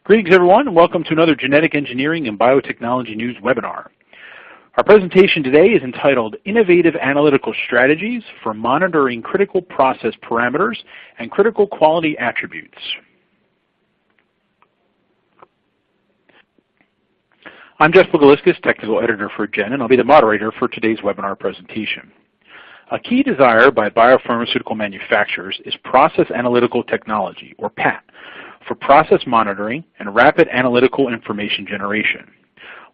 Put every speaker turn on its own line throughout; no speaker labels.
Greetings everyone, and welcome to another Genetic Engineering and Biotechnology News webinar. Our presentation today is entitled Innovative Analytical Strategies for Monitoring Critical Process Parameters and Critical Quality Attributes. I'm Jeff Bogaliskas, Technical Editor for GEN, and I'll be the moderator for today's webinar presentation. A key desire by biopharmaceutical manufacturers is process analytical technology, or PAT, for process monitoring and rapid analytical information generation.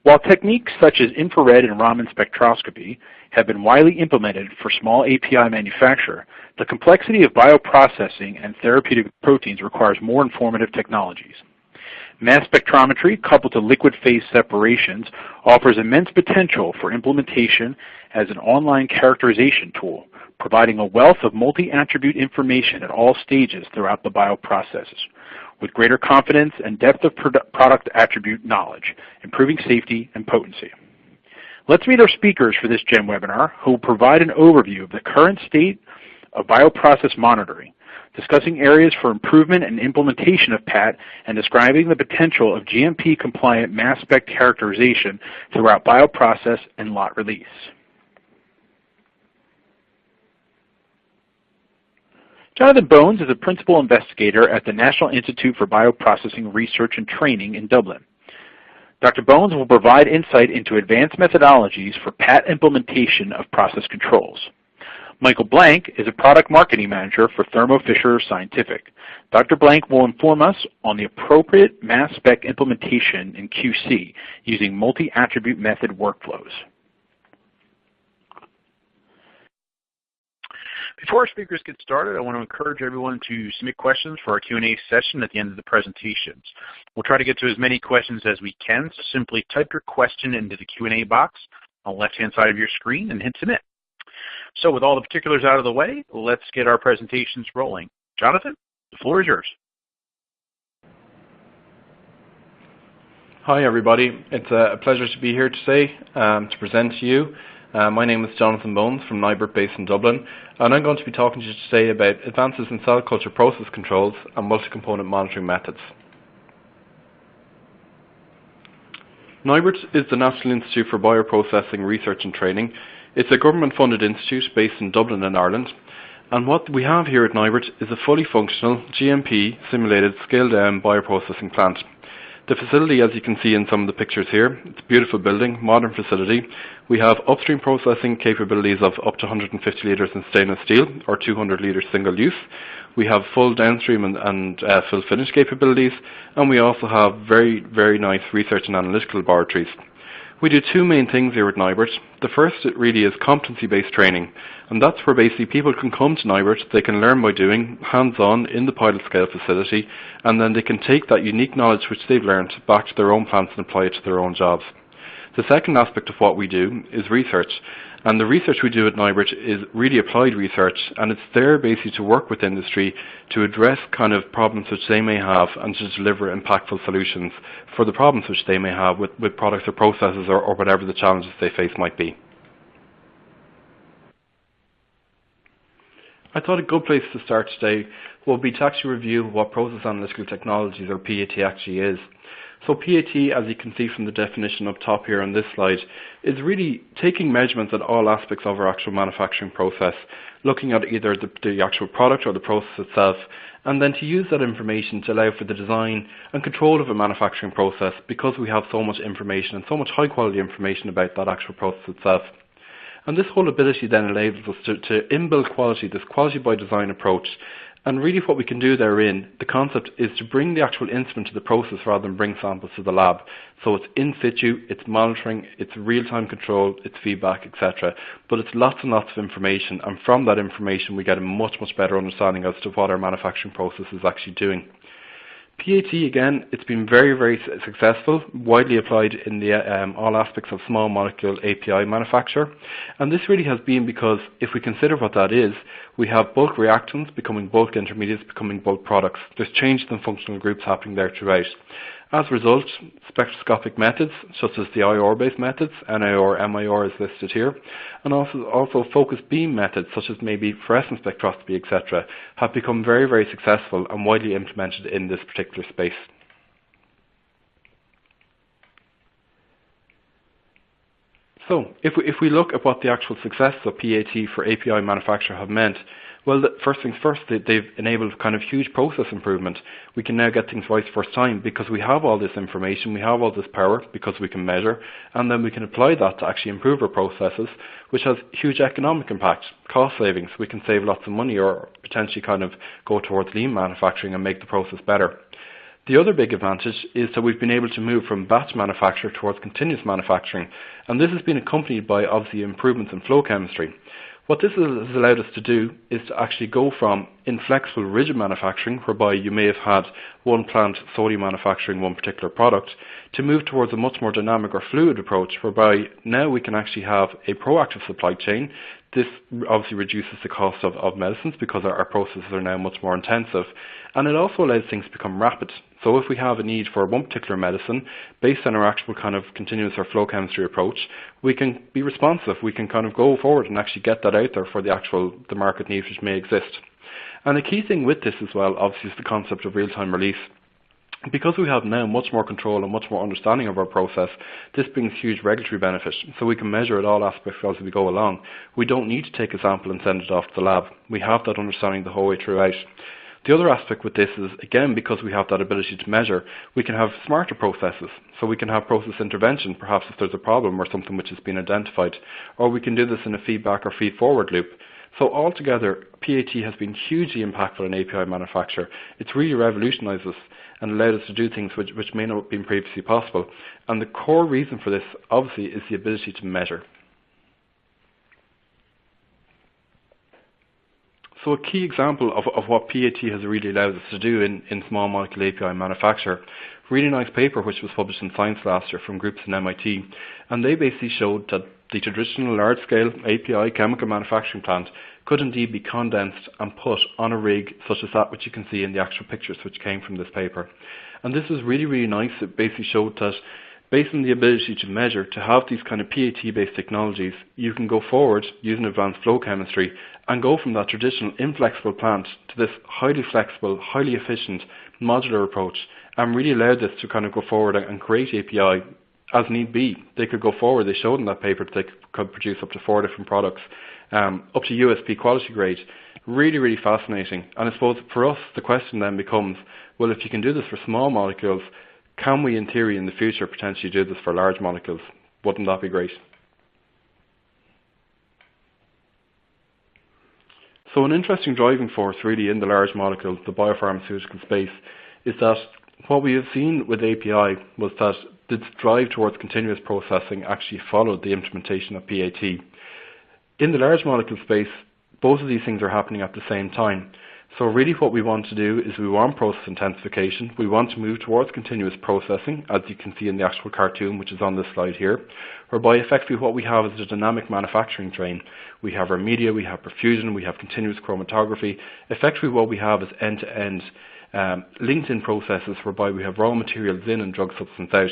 While techniques such as infrared and Raman spectroscopy have been widely implemented for small API manufacture, the complexity of bioprocessing and therapeutic proteins requires more informative technologies. Mass spectrometry coupled to liquid phase separations offers immense potential for implementation as an online characterization tool, providing a wealth of multi-attribute information at all stages throughout the bioprocesses, with greater confidence and depth of product attribute knowledge, improving safety and potency. Let's meet our speakers for this GEM webinar, who will provide an overview of the current state of bioprocess monitoring, discussing areas for improvement and implementation of PAT, and describing the potential of GMP-compliant mass spec characterization throughout bioprocess and lot release. Jonathan Bones is a principal investigator at the National Institute for Bioprocessing Research and Training in Dublin. Dr. Bones will provide insight into advanced methodologies for PAT implementation of process controls. Michael Blank is a product marketing manager for Thermo Fisher Scientific. Dr. Blank will inform us on the appropriate mass spec implementation in QC using multi-attribute method workflows. Before our speakers get started, I want to encourage everyone to submit questions for our Q&A session at the end of the presentations. We'll try to get to as many questions as we can, so simply type your question into the Q&A box on the left-hand side of your screen and hit submit. So with all the particulars out of the way, let's get our presentations rolling. Jonathan, the floor is yours.
Hi everybody, it's a pleasure to be here today to present to you. My name is Jonathan Bones from NIR based in Dublin, and I'm going to be talking to you today about advances in cell culture process controls and multi-component monitoring methods. NIR is the National Institute for Bioprocessing Research and Training. It's a government-funded institute based in Dublin in Ireland, and what we have here at NIR is a fully functional GMP simulated scaled-down bioprocessing plant. The facility, as you can see in some of the pictures here, it's a beautiful building, modern facility. We have upstream processing capabilities of up to 150 litres in stainless steel or 200 litres single use. We have full downstream and fill finish capabilities, and we also have very, very nice research and analytical laboratories. We do two main things here at NIR. The first really is competency-based training, and that's where basically people can come to NIR, they can learn by doing, hands-on in the pilot scale facility, and then they can take that unique knowledge which they've learned back to their own plants and apply it to their own jobs. The second aspect of what we do is research, and the research we do at NIR is really applied research, and it's there basically to work with industry to address kind of problems which they may have and to deliver impactful solutions for the problems which they may have with products or processes or whatever the challenges they face might be. I thought a good place to start today will be to actually review what process analytical technologies, or PAT, actually is. So PAT, as you can see from the definition up top here on this slide, is really taking measurements at all aspects of our actual manufacturing process, looking at either the actual product or the process itself, and then to use that information to allow for the design and control of a manufacturing process, because we have so much information and so much high quality information about that actual process itself. And this whole ability then enables us to inbuild quality, this quality by design approach. And really what we can do therein, the concept is to bring the actual instrument to the process rather than bring samples to the lab. So it's in situ, it's monitoring, it's real-time control, it's feedback, etc. But it's lots and lots of information, and from that information we get a much, much better understanding as to what our manufacturing process is actually doing. PAT, again, it's been very, very successful, widely applied in the all aspects of small molecule API manufacture. And this really has been because if we consider what that is, we have bulk reactants becoming bulk intermediates, becoming bulk products. There's changes in functional groups happening there throughout. As a result, spectroscopic methods, such as the IR-based methods, NIR, MIR is listed here, and also focused beam methods, such as maybe fluorescence spectroscopy, etc., have become very, very successful and widely implemented in this particular space. So if we look at what the actual success of PAT for API manufacture have meant, well, first things first, they've enabled kind of huge process improvement. We can now get things right first time because we have all this information, we have all this power because we can measure, and then we can apply that to actually improve our processes, which has huge economic impact, cost savings. We can save lots of money or potentially kind of go towards lean manufacturing and make the process better. The other big advantage is that we've been able to move from batch manufacture towards continuous manufacturing, and this has been accompanied by obviously improvements in flow chemistry. What this has allowed us to do is to actually go from inflexible rigid manufacturing, whereby you may have had one plant solely manufacturing one particular product, to move towards a much more dynamic or fluid approach, whereby now we can actually have a proactive supply chain. This obviously reduces the cost of medicines because our processes are now much more intensive, and it also allows things to become rapid. So if we have a need for one particular medicine, based on our actual kind of continuous or flow chemistry approach, we can be responsive. We can kind of go forward and actually get that out there for the market needs which may exist. And the key thing with this as well, obviously, is the concept of real-time release. Because we have now much more control and much more understanding of our process, this brings huge regulatory benefit. So we can measure at all aspects as we go along. We don't need to take a sample and send it off to the lab. We have that understanding the whole way throughout. The other aspect with this is, again, because we have that ability to measure, we can have smarter processes. So we can have process intervention, perhaps if there's a problem or something which has been identified. Or we can do this in a feedback or feed-forward loop. So altogether, PAT has been hugely impactful in API manufacture. It's really revolutionised us and allowed us to do things which may not have been previously possible. And the core reason for this, obviously, is the ability to measure. So a key example of what PAT has really allowed us to do in small molecule API manufacture, really nice paper which was published in Science last year from groups in MIT, and they basically showed that the traditional large-scale API chemical manufacturing plant could indeed be condensed and put on a rig such as that which you can see in the actual pictures which came from this paper. And this was really, really nice. It basically showed that based on the ability to measure, to have these kind of PAT-based technologies, you can go forward using advanced flow chemistry and go from that traditional inflexible plant to this highly flexible, highly efficient, modular approach, and really allow this to kind of go forward and create API as need be. They could go forward. They showed in that paper that they could produce up to 4 different products, up to USP quality grade. Really, really fascinating. And I suppose for us, the question then becomes, well, if you can do this for small molecules, can we, in theory, in the future, potentially do this for large molecules? Wouldn't that be great? So an interesting driving force really in the large molecules, the biopharmaceutical space, is that what we have seen with API was that the drive towards continuous processing actually followed the implementation of PAT. In the large molecule space, both of these things are happening at the same time. So really what we want to do is we want process intensification. We want to move towards continuous processing, as you can see in the actual cartoon, which is on this slide here, whereby effectively what we have is a dynamic manufacturing train. We have our media, we have perfusion, we have continuous chromatography. Effectively what we have is end-to-end linked in processes whereby we have raw materials in and drug substance out.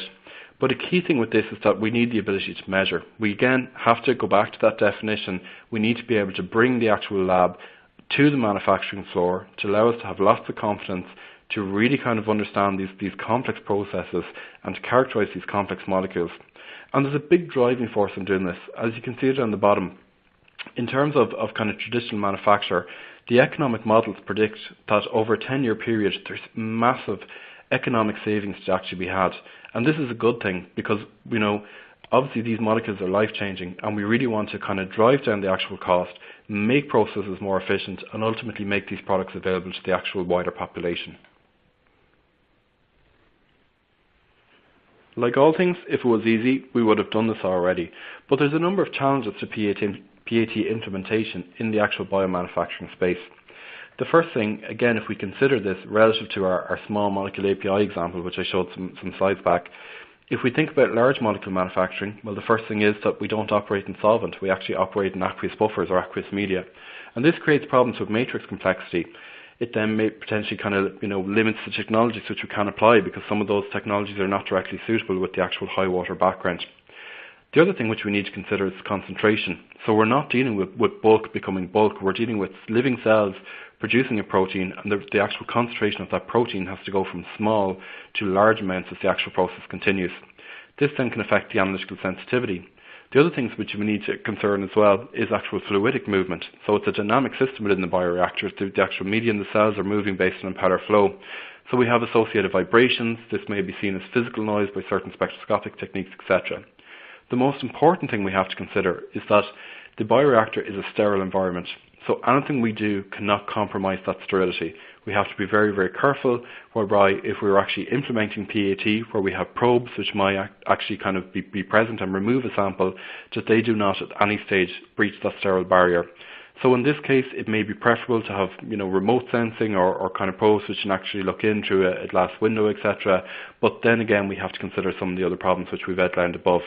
But a key thing with this is that we need the ability to measure. We again have to go back to that definition. We need to be able to bring the actual lab to the manufacturing floor to allow us to have lots of confidence to really kind of understand these complex processes and to characterize these complex molecules. And there's a big driving force in doing this. As you can see it on the bottom, in terms of kind of traditional manufacture, the economic models predict that over a 10-year period there's massive economic savings to actually be had. And this is a good thing because, you know, obviously these molecules are life-changing and we really want to kind of drive down the actual cost, make processes more efficient and ultimately make these products available to the actual wider population. Like all things, if it was easy, we would have done this already. But there's a number of challenges to PAT implementation in the actual biomanufacturing space. The first thing, again, if we consider this relative to our small molecule API example, which I showed some slides back, if we think about large molecule manufacturing, well, the first thing is that we don't operate in solvent. We actually operate in aqueous buffers or aqueous media. And this creates problems with matrix complexity. It then may potentially kind of, limits the technologies which we can apply because some of those technologies are not directly suitable with the actual high water background. The other thing which we need to consider is concentration. So we're not dealing with bulk becoming bulk. We're dealing with living cells producing a protein, and the actual concentration of that protein has to go from small to large amounts as the actual process continues. This then can affect the analytical sensitivity. The other things which we need to concern as well is actual fluidic movement. So it's a dynamic system within the bioreactors. The actual media in the cells are moving based on impeller flow. So we have associated vibrations. This may be seen as physical noise by certain spectroscopic techniques, etc. The most important thing we have to consider is that the bioreactor is a sterile environment. So anything we do cannot compromise that sterility. We have to be very, very careful, whereby if we were actually implementing PAT, where we have probes which might actually kind of be present and remove a sample, that they do not at any stage breach that sterile barrier. So in this case, it may be preferable to have, remote sensing or kind of probes which can actually look in through a glass window, etc. But then again, we have to consider some of the other problems which we've outlined above.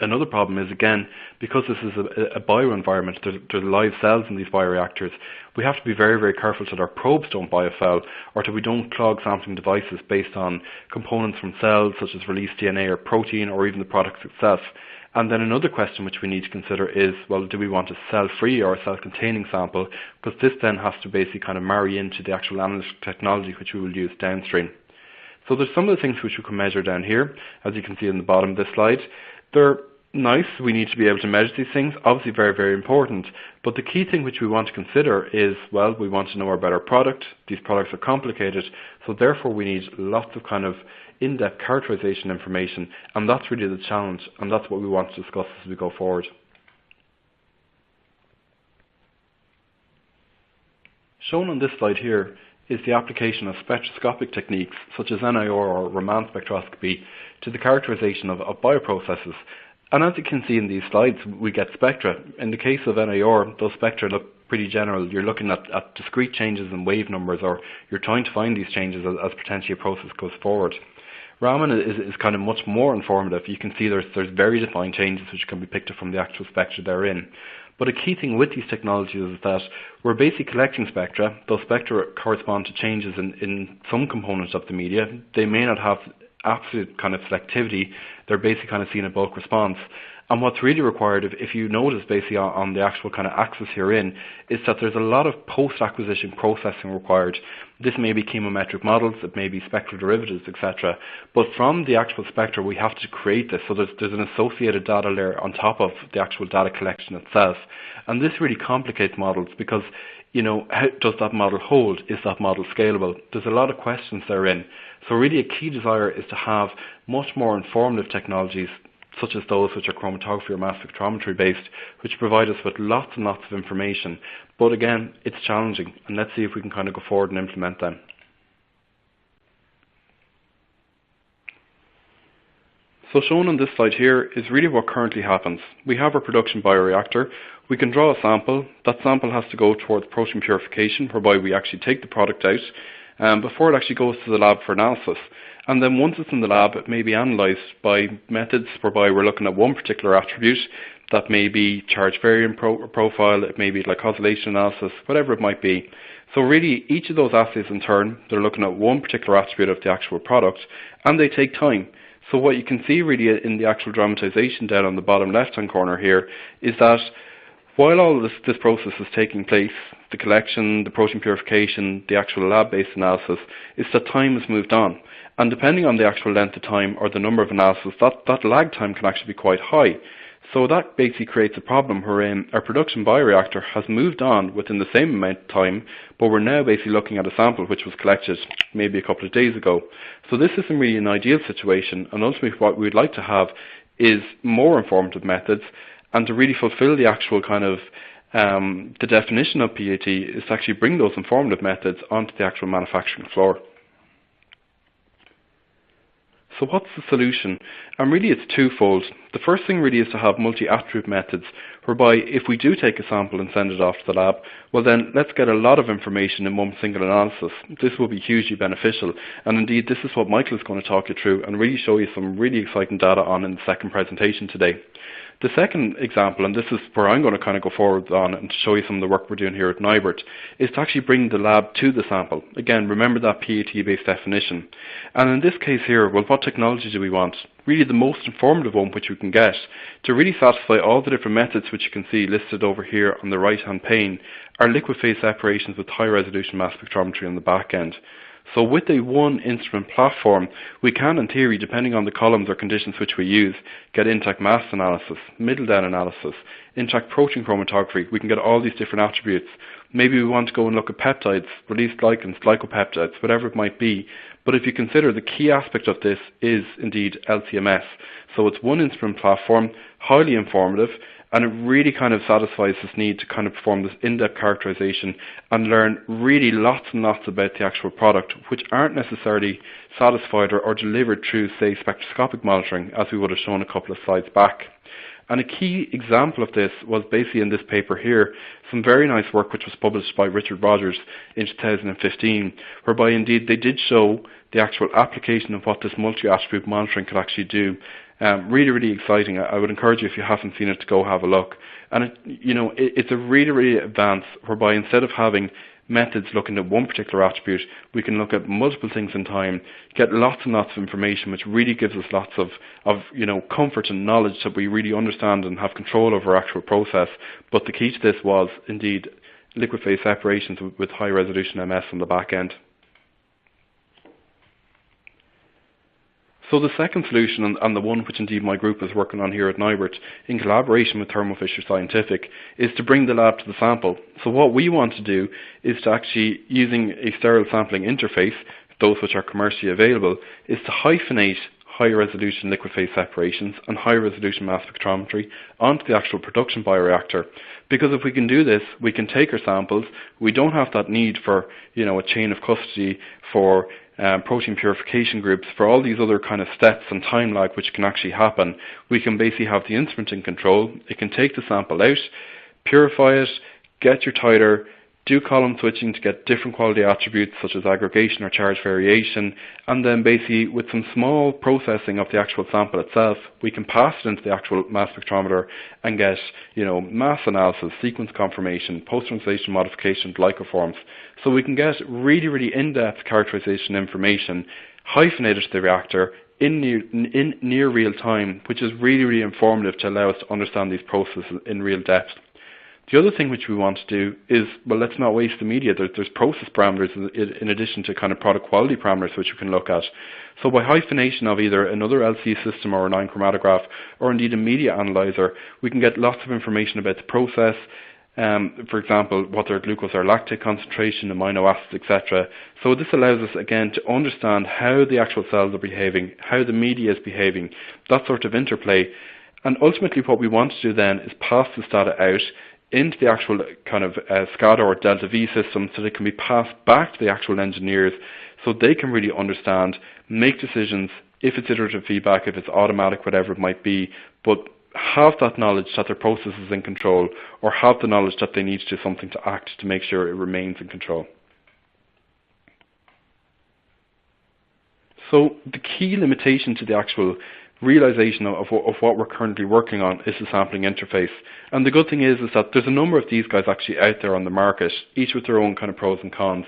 Another problem is, again, because this is a bioenvironment, there's live cells in these bioreactors, we have to be very, very careful that our probes don't biofoul or that we don't clog sampling devices based on components from cells such as released DNA or protein or even the product itself. And then another question which we need to consider is, well, do we want a cell-free or a cell-containing sample? Because this then has to basically kind of marry into the actual analytical technology which we will use downstream. So there's some of the things which we can measure down here, as you can see in the bottom of this slide. They're nice, we need to be able to measure these things, obviously very, very important, but the key thing which we want to consider is, well, we want to know about our product. These products are complicated, so therefore we need lots of kind of in-depth characterization information, and that's really the challenge, and that's what we want to discuss as we go forward. Shown on this slide here is the application of spectroscopic techniques such as NIR or Raman spectroscopy to the characterization of bioprocesses. And as you can see in these slides, we get spectra. In the case of NIR, those spectra look pretty general. You're looking at discrete changes in wave numbers, or you're trying to find these changes as potentially a process goes forward. Raman is kind of much more informative. You can see there's very defined changes which can be picked up from the actual spectra therein. But a key thing with these technologies is that we're basically collecting spectra. Those spectra correspond to changes in some components of the media. They may not have absolute kind of selectivity. They're basically kind of seeing a bulk response. And what's really required, if you notice basically on the actual kind of axis herein, is that there's a lot of post-acquisition processing required. This may be chemometric models, it may be spectral derivatives, etc. But from the actual spectra, we have to create this. So there's an associated data layer on top of the actual data collection itself. And this really complicates models because, how does that model hold? Is that model scalable? There's a lot of questions therein. So really a key desire is to have much more informative technologies such as those which are chromatography or mass spectrometry based, which provide us with lots and lots of information. But again, it's challenging, and let's see if we can kind of go forward and implement them. So shown on this slide here is really what currently happens. We have our production bioreactor. We can draw a sample. That sample has to go towards protein purification, whereby we actually take the product out before it actually goes to the lab for analysis. And then once it's in the lab, it may be analysed by methods whereby we're looking at one particular attribute. That may be charge variant profile, it may be glycosylation analysis, whatever it might be. So really, each of those assays in turn, they're looking at one particular attribute of the actual product, and they take time. So what you can see really in the actual dramatization down on the bottom left-hand corner here is that while all of this process is taking place, the collection, the protein purification, the actual lab-based analysis, is that time has moved on. And depending on the actual length of time or the number of analysis, that lag time can actually be quite high. So that basically creates a problem wherein our production bioreactor has moved on within the same amount of time, but we're now basically looking at a sample which was collected maybe a couple of days ago. So this isn't really an ideal situation, and ultimately what we'd like to have is more informative methods, and to really fulfill the actual kind of the definition of PAT is to actually bring those informative methods onto the actual manufacturing floor. So what's the solution? And really it's twofold. The first thing really is to have multi-attribute methods, whereby if we do take a sample and send it off to the lab, well then let's get a lot of information in one single analysis. This will be hugely beneficial, and indeed this is what Michael is going to talk you through and really show you some really exciting data on in the second presentation today. The second example, and this is where I'm going to kind of go forward on and show you some of the work we're doing here at NIBRT, is to actually bring the lab to the sample. Again, remember that PAT-based definition. And in this case here, well, what technology do we want? Really the most informative one which we can get to really satisfy all the different methods which you can see listed over here on the right-hand pane are liquid phase separations with high resolution mass spectrometry on the back end. So with a one instrument platform, we can, in theory, depending on the columns or conditions which we use, get intact mass analysis, middle down analysis, intact protein chromatography. We can get all these different attributes. Maybe we want to go and look at peptides, released glycans, glycopeptides, whatever it might be. But if you consider the key aspect of this is indeed LCMS. So it's one instrument platform, highly informative, and it really kind of satisfies this need to kind of perform this in-depth characterization and learn really lots and lots about the actual product, which aren't necessarily satisfied or delivered through, say, spectroscopic monitoring, as we would have shown a couple of slides back. And a key example of this was basically in this paper here, some very nice work which was published by Richard Rogers in 2015, whereby indeed they did show the actual application of what this multi-attribute monitoring could actually do. Really, really exciting. I would encourage you, if you haven't seen it, to go have a look. And it's a really, really advanced, whereby instead of having methods looking at one particular attribute, we can look at multiple things in time, get lots and lots of information, which really gives us lots of comfort and knowledge that we really understand and have control over our actual process. But the key to this was indeed liquid phase separations with high resolution MS on the back end. So the second solution, and the one which indeed my group is working on here at NIBRT in collaboration with Thermo Fisher Scientific, is to bring the lab to the sample. So what we want to do is to actually, using a sterile sampling interface, those which are commercially available, is to hyphenate high resolution liquid phase separations and high resolution mass spectrometry onto the actual production bioreactor. Because if we can do this, we can take our samples. We don't have that need for a chain of custody for protein purification groups, for all these other kind of steps and time lag which can actually happen. We can basically have the instrument in control. It can take the sample out, purify it, get your titer, do column switching to get different quality attributes such as aggregation or charge variation, and then basically with some small processing of the actual sample itself, we can pass it into the actual mass spectrometer and get mass analysis, sequence confirmation, post-translation modification, glycoforms. So we can get really, really in-depth characterization information hyphenated to the reactor in near real time, which is really, really informative to allow us to understand these processes in real depth. The other thing which we want to do is, well, let's not waste the media. There's process parameters in addition to kind of product quality parameters which we can look at. So by hyphenation of either another LC system or a 9-chromatograph or indeed a media analyzer, we can get lots of information about the process. For example, what their glucose or lactate concentration, amino acids, etc. So this allows us again to understand how the actual cells are behaving, how the media is behaving, that sort of interplay. And ultimately what we want to do then is pass this data out into the actual kind of SCADA or Delta V system, so they can be passed back to the actual engineers so they can really understand, make decisions, if it's iterative feedback, if it's automatic, whatever it might be, but have that knowledge that their process is in control, or have the knowledge that they need to do something to act to make sure it remains in control. So the key limitation to the actual realization of what we're currently working on is the sampling interface. And the good thing is that there's a number of these guys actually out there on the market, each with their own kind of pros and cons.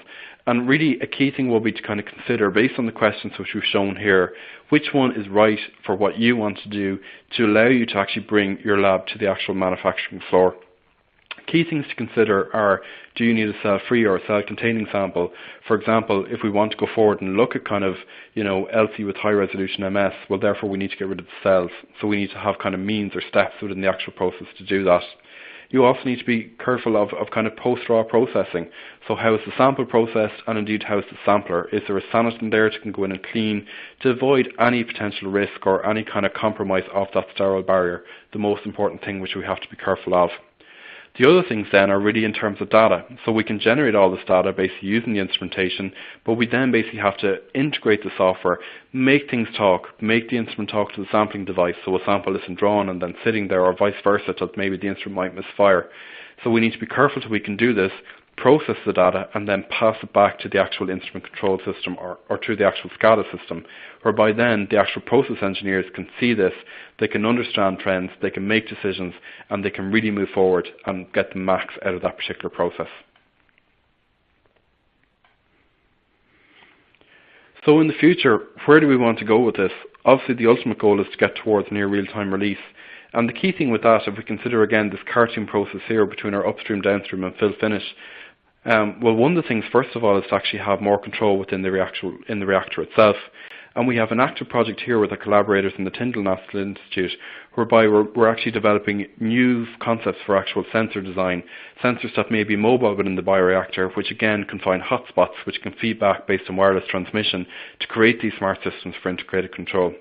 And really a key thing will be to kind of consider, based on the questions which we've shown here, which one is right for what you want to do to allow you to actually bring your lab to the actual manufacturing floor. Key things to consider are, do you need a cell-free or a cell-containing sample? For example, if we want to go forward and look at kind of, LC with high-resolution MS, well, therefore we need to get rid of the cells. So we need to have kind of means or steps within the actual process to do that. You also need to be careful of kind of post-raw processing. So how is the sample processed, and indeed how is the sampler? Is there a sanitant there that can go in and clean to avoid any potential risk or any kind of compromise of that sterile barrier? The most important thing which we have to be careful of. The other things then are really in terms of data. So we can generate all this data basically using the instrumentation, but we then basically have to integrate the software, make things talk, make the instrument talk to the sampling device so a sample isn't drawn and then sitting there, or vice versa, that maybe the instrument might misfire. So we need to be careful so we can do this, process the data, and then pass it back to the actual instrument control system or to the actual SCADA system, whereby then the actual process engineers can see this, they can understand trends, they can make decisions, and they can really move forward and get the max out of that particular process. So in the future, where do we want to go with this? Obviously the ultimate goal is to get towards near real-time release. And the key thing with that, if we consider again this cartoon process here between our upstream, downstream and fill finish, Well, one of the things, first of all, is to actually have more control within the reactor itself. And we have an active project here with our collaborators in the Tyndall National Institute, whereby we're actually developing new concepts for actual sensor design, sensors that may be mobile within the bioreactor, which again can find hotspots which can feed back based on wireless transmission to create these smart systems for integrated control.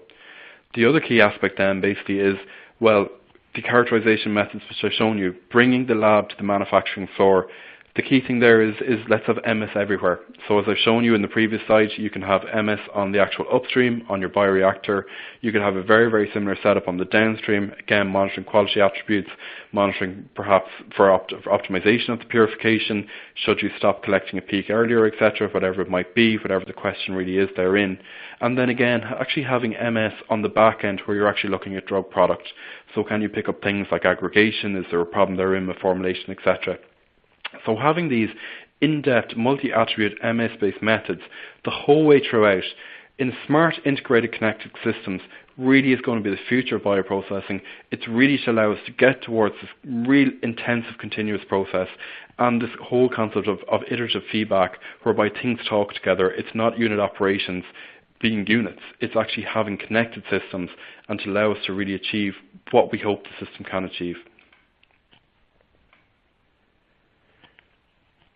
The other key aspect then basically is, well, the characterization methods which I've shown you, bringing the lab to the manufacturing floor. The key thing there is let's have MS everywhere. So as I've shown you in the previous slide, you can have MS on the actual upstream, on your bioreactor. You can have a very, very similar setup on the downstream, again monitoring quality attributes, monitoring perhaps for optimization of the purification, should you stop collecting a peak earlier, etc., whatever it might be, whatever the question really is therein. And then again, actually having MS on the back end where you're actually looking at drug product. So can you pick up things like aggregation, is there a problem therein with formulation, etc. So having these in-depth multi-attribute MS-based methods the whole way throughout in smart integrated connected systems really is going to be the future of bioprocessing. It's really to allow us to get towards this real intensive continuous process and this whole concept of iterative feedback whereby things talk together. It's not unit operations being units. It's actually having connected systems and to allow us to really achieve what we hope the system can achieve.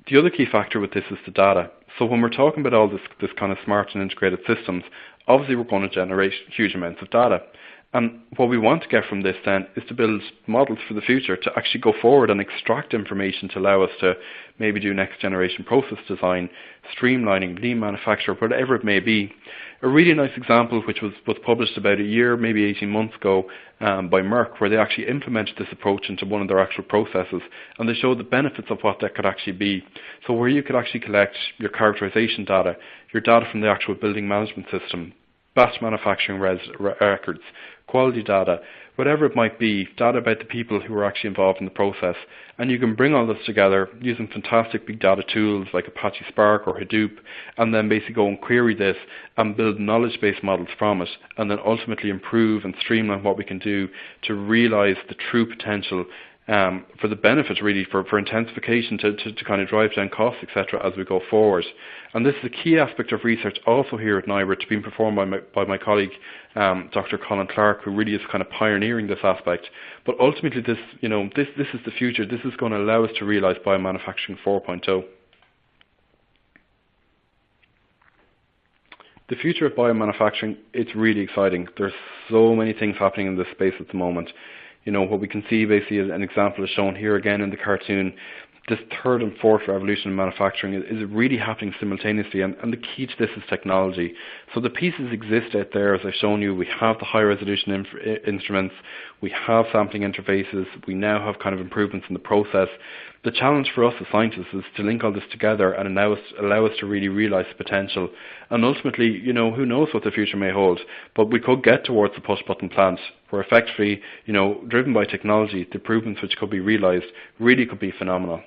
The other key factor with this is the data. So when we're talking about all this kind of smart and integrated systems, obviously we're going to generate huge amounts of data. And what we want to get from this then is to build models for the future to actually go forward and extract information to allow us to maybe do next generation process design, streamlining, lean manufacture, whatever it may be. A really nice example which was published about a year, maybe 18 months ago by Merck, where they actually implemented this approach into one of their actual processes and they showed the benefits of what that could actually be. So where you could actually collect your characterization data, your data from the actual building management system, batch manufacturing records, quality data, whatever it might be, data about the people who are actually involved in the process. And you can bring all this together using fantastic big data tools like Apache Spark or Hadoop, and then basically go and query this and build knowledge-based models from it, and then ultimately improve and streamline what we can do to realize the true potential for the benefits really for intensification to kind of drive down costs, etc. as we go forward. And this is a key aspect of research also here at NIR. It's been performed by my colleague Dr. Colin Clark, who really is kind of pioneering this aspect. But ultimately this is the future. This is going to allow us to realize biomanufacturing 4.0. The future of biomanufacturing, it's really exciting. There's so many things happening in this space at the moment. You know, what we can see basically as an example is shown here again in the cartoon. This third and fourth revolution in manufacturing is really happening simultaneously, and the key to this is technology. So the pieces exist out there, as I've shown you. We have the high resolution instruments, we have sampling interfaces, we now have kind of improvements in the process. The challenge for us as scientists is to link all this together and allow us to really realize the potential. And ultimately, you know, who knows what the future may hold, but we could get towards the push-button plant where effectively, you know, driven by technology, the improvements which could be realized really could be phenomenal.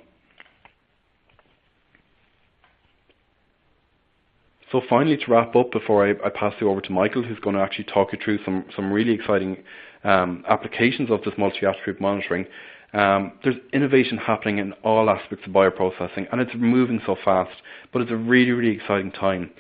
So finally, to wrap up before I pass you over to Michael, who's going to actually talk you through some really exciting applications of this multi-attribute monitoring. There's innovation happening in all aspects of bioprocessing, and it's moving so fast, but it's a really, really exciting time.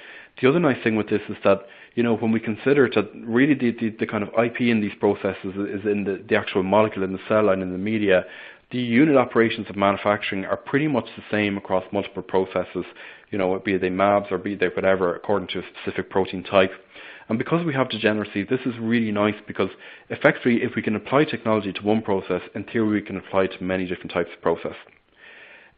The other nice thing with this is that, you know, when we consider that really the kind of IP in these processes is in the actual molecule, in the cell line, in the media, the unit operations of manufacturing are pretty much the same across multiple processes, you know, be they MABs or be they whatever, according to a specific protein type. And because we have degeneracy, this is really nice because effectively if we can apply technology to one process, in theory we can apply it to many different types of process.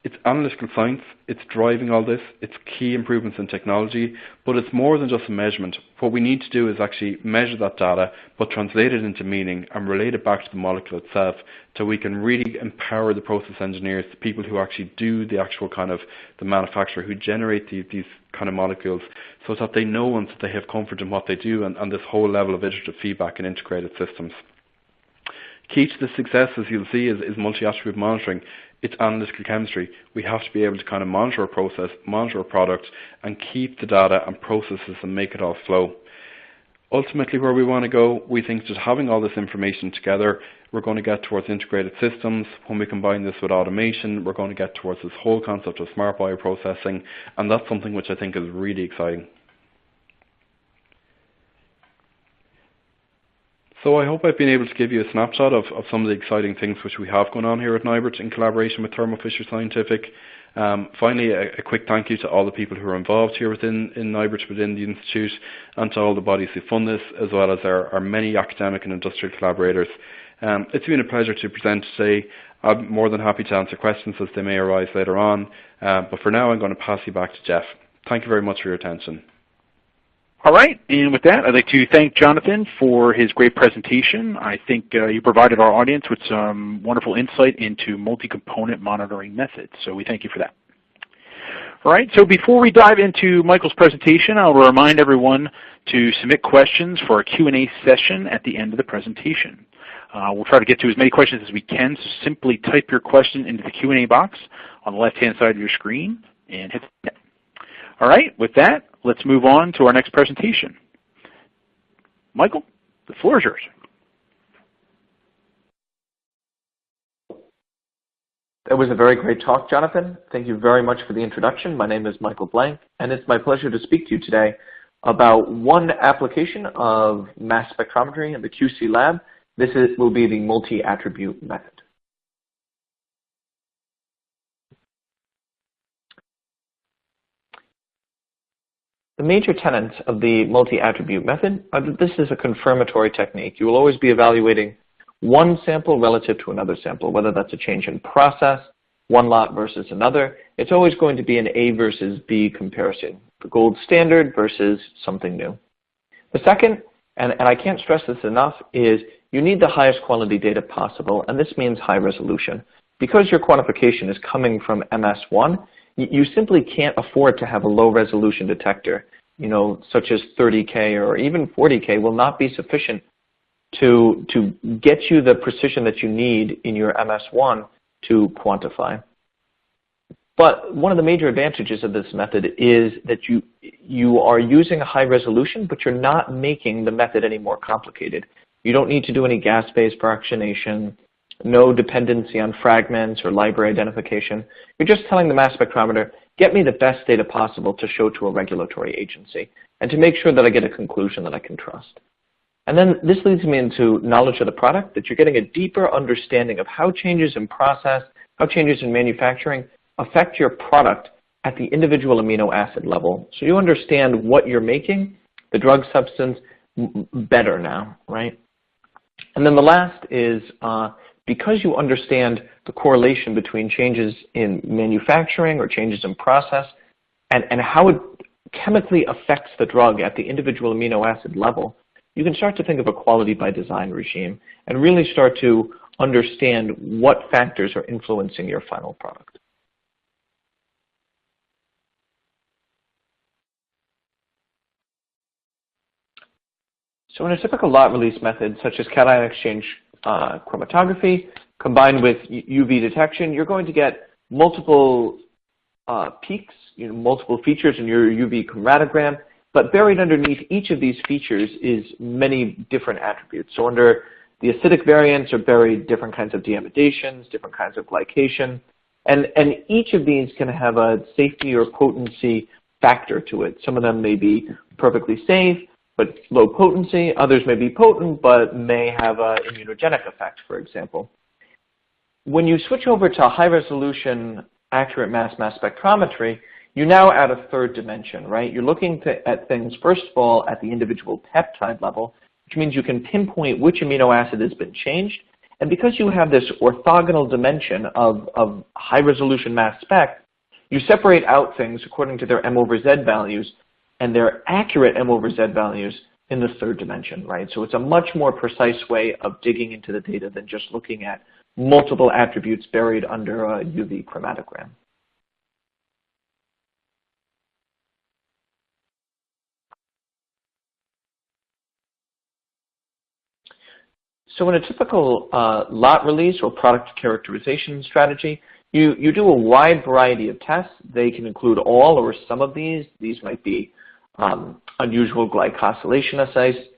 It's analytical science, it's driving all this, it's key improvements in technology, but it's more than just a measurement. What we need to do is actually measure that data, but translate it into meaning and relate it back to the molecule itself, so we can really empower the process engineers, the people who actually do the actual kind of the manufacturer, who generate these kind of molecules, so that they know and that they have comfort in what they do and this whole level of iterative feedback in integrated systems. Key to the success, as you'll see, is multi-attribute monitoring. It's analytical chemistry. We have to be able to kind of monitor a process, monitor a product, and keep the data and processes and make it all flow. Ultimately, where we want to go, we think that having all this information together, we're going to get towards integrated systems. When we combine this with automation, we're going to get towards this whole concept of smart bioprocessing, and that's something which I think is really exciting. So I hope I've been able to give you a snapshot of some of the exciting things which we have going on here at NIBRT in collaboration with Thermo Fisher Scientific. Finally, a quick thank you to all the people who are involved here within NIBRT, within the Institute, and to all the bodies who fund this, as well as our many academic and industrial collaborators. It's been a pleasure to present today. I'm more than happy to answer questions as they may arise later on, but for now I'm going to pass you back to Jeff. Thank you very much for your attention.
All right, and with that, I'd like to thank Jonathan for his great presentation. I think you provided our audience with some wonderful insight into multi-component monitoring methods, so we thank you for that. All right, so before we dive into Michael's presentation, I'll remind everyone to submit questions for our Q&A session at the end of the presentation. We'll try to get to as many questions as we can, so simply type your question into the Q&A box on the left-hand side of your screen and hit submit. All right, with that, let's move on to our next presentation. Michael, the floor is yours.
That was a very great talk, Jonathan. Thank you very much for the introduction. My name is Michael Blank, and it's my pleasure to speak to you today about one application of mass spectrometry in the QC lab. This will be the multi-attribute method. The major tenets of the multi-attribute method are that this is a confirmatory technique. You will always be evaluating one sample relative to another sample, whether that's a change in process, one lot versus another. It's always going to be an A versus B comparison, the gold standard versus something new. The second, and I can't stress this enough, is you need the highest quality data possible, and this means high resolution. Because your quantification is coming from MS1, you simply can't afford to have a low resolution detector, such as 30K or even 40K will not be sufficient to get you the precision that you need in your MS1 to quantify. But one of the major advantages of this method is that you are using a high resolution, but you're not making the method any more complicated. You don't need to do any gas-phase fractionation, no dependency on fragments or library identification. You're just telling the mass spectrometer, get me the best data possible to show to a regulatory agency and to make sure that I get a conclusion that I can trust. And then this leads me into knowledge of the product, that you're getting a deeper understanding of how changes in process, how changes in manufacturing affect your product at the individual amino acid level. So you understand what you're making, the drug substance, better now, right? And then the last is because you understand the correlation between changes in manufacturing or changes in process and how it chemically affects the drug at the individual amino acid level, you can start to think of a quality by design regime and really start to understand what factors are influencing your final product. So in a typical lot release method, such as cation exchange chromatography, combined with UV detection, you're going to get multiple peaks, multiple features in your UV chromatogram, but buried underneath each of these features is many different attributes. So under the acidic variants are buried different kinds of deamidations, different kinds of glycation, and each of these can have a safety or potency factor to it. Some of them may be perfectly safe, but low potency. Others may be potent, but may have an immunogenic effect, for example. When you switch over to high-resolution accurate mass spectrometry, you now add a third dimension, right? You're looking at things, first of all, at the individual peptide level, which means you can pinpoint which amino acid has been changed. And because you have this orthogonal dimension of high-resolution mass spec, you separate out things according to their M/Z values and their accurate M/Z values in the third dimension, right? So it's a much more precise way of digging into the data than just looking at multiple attributes buried under a UV chromatogram. So in a typical lot release or product characterization strategy, you do a wide variety of tests. They can include all or some of these. These might be unusual glycosylation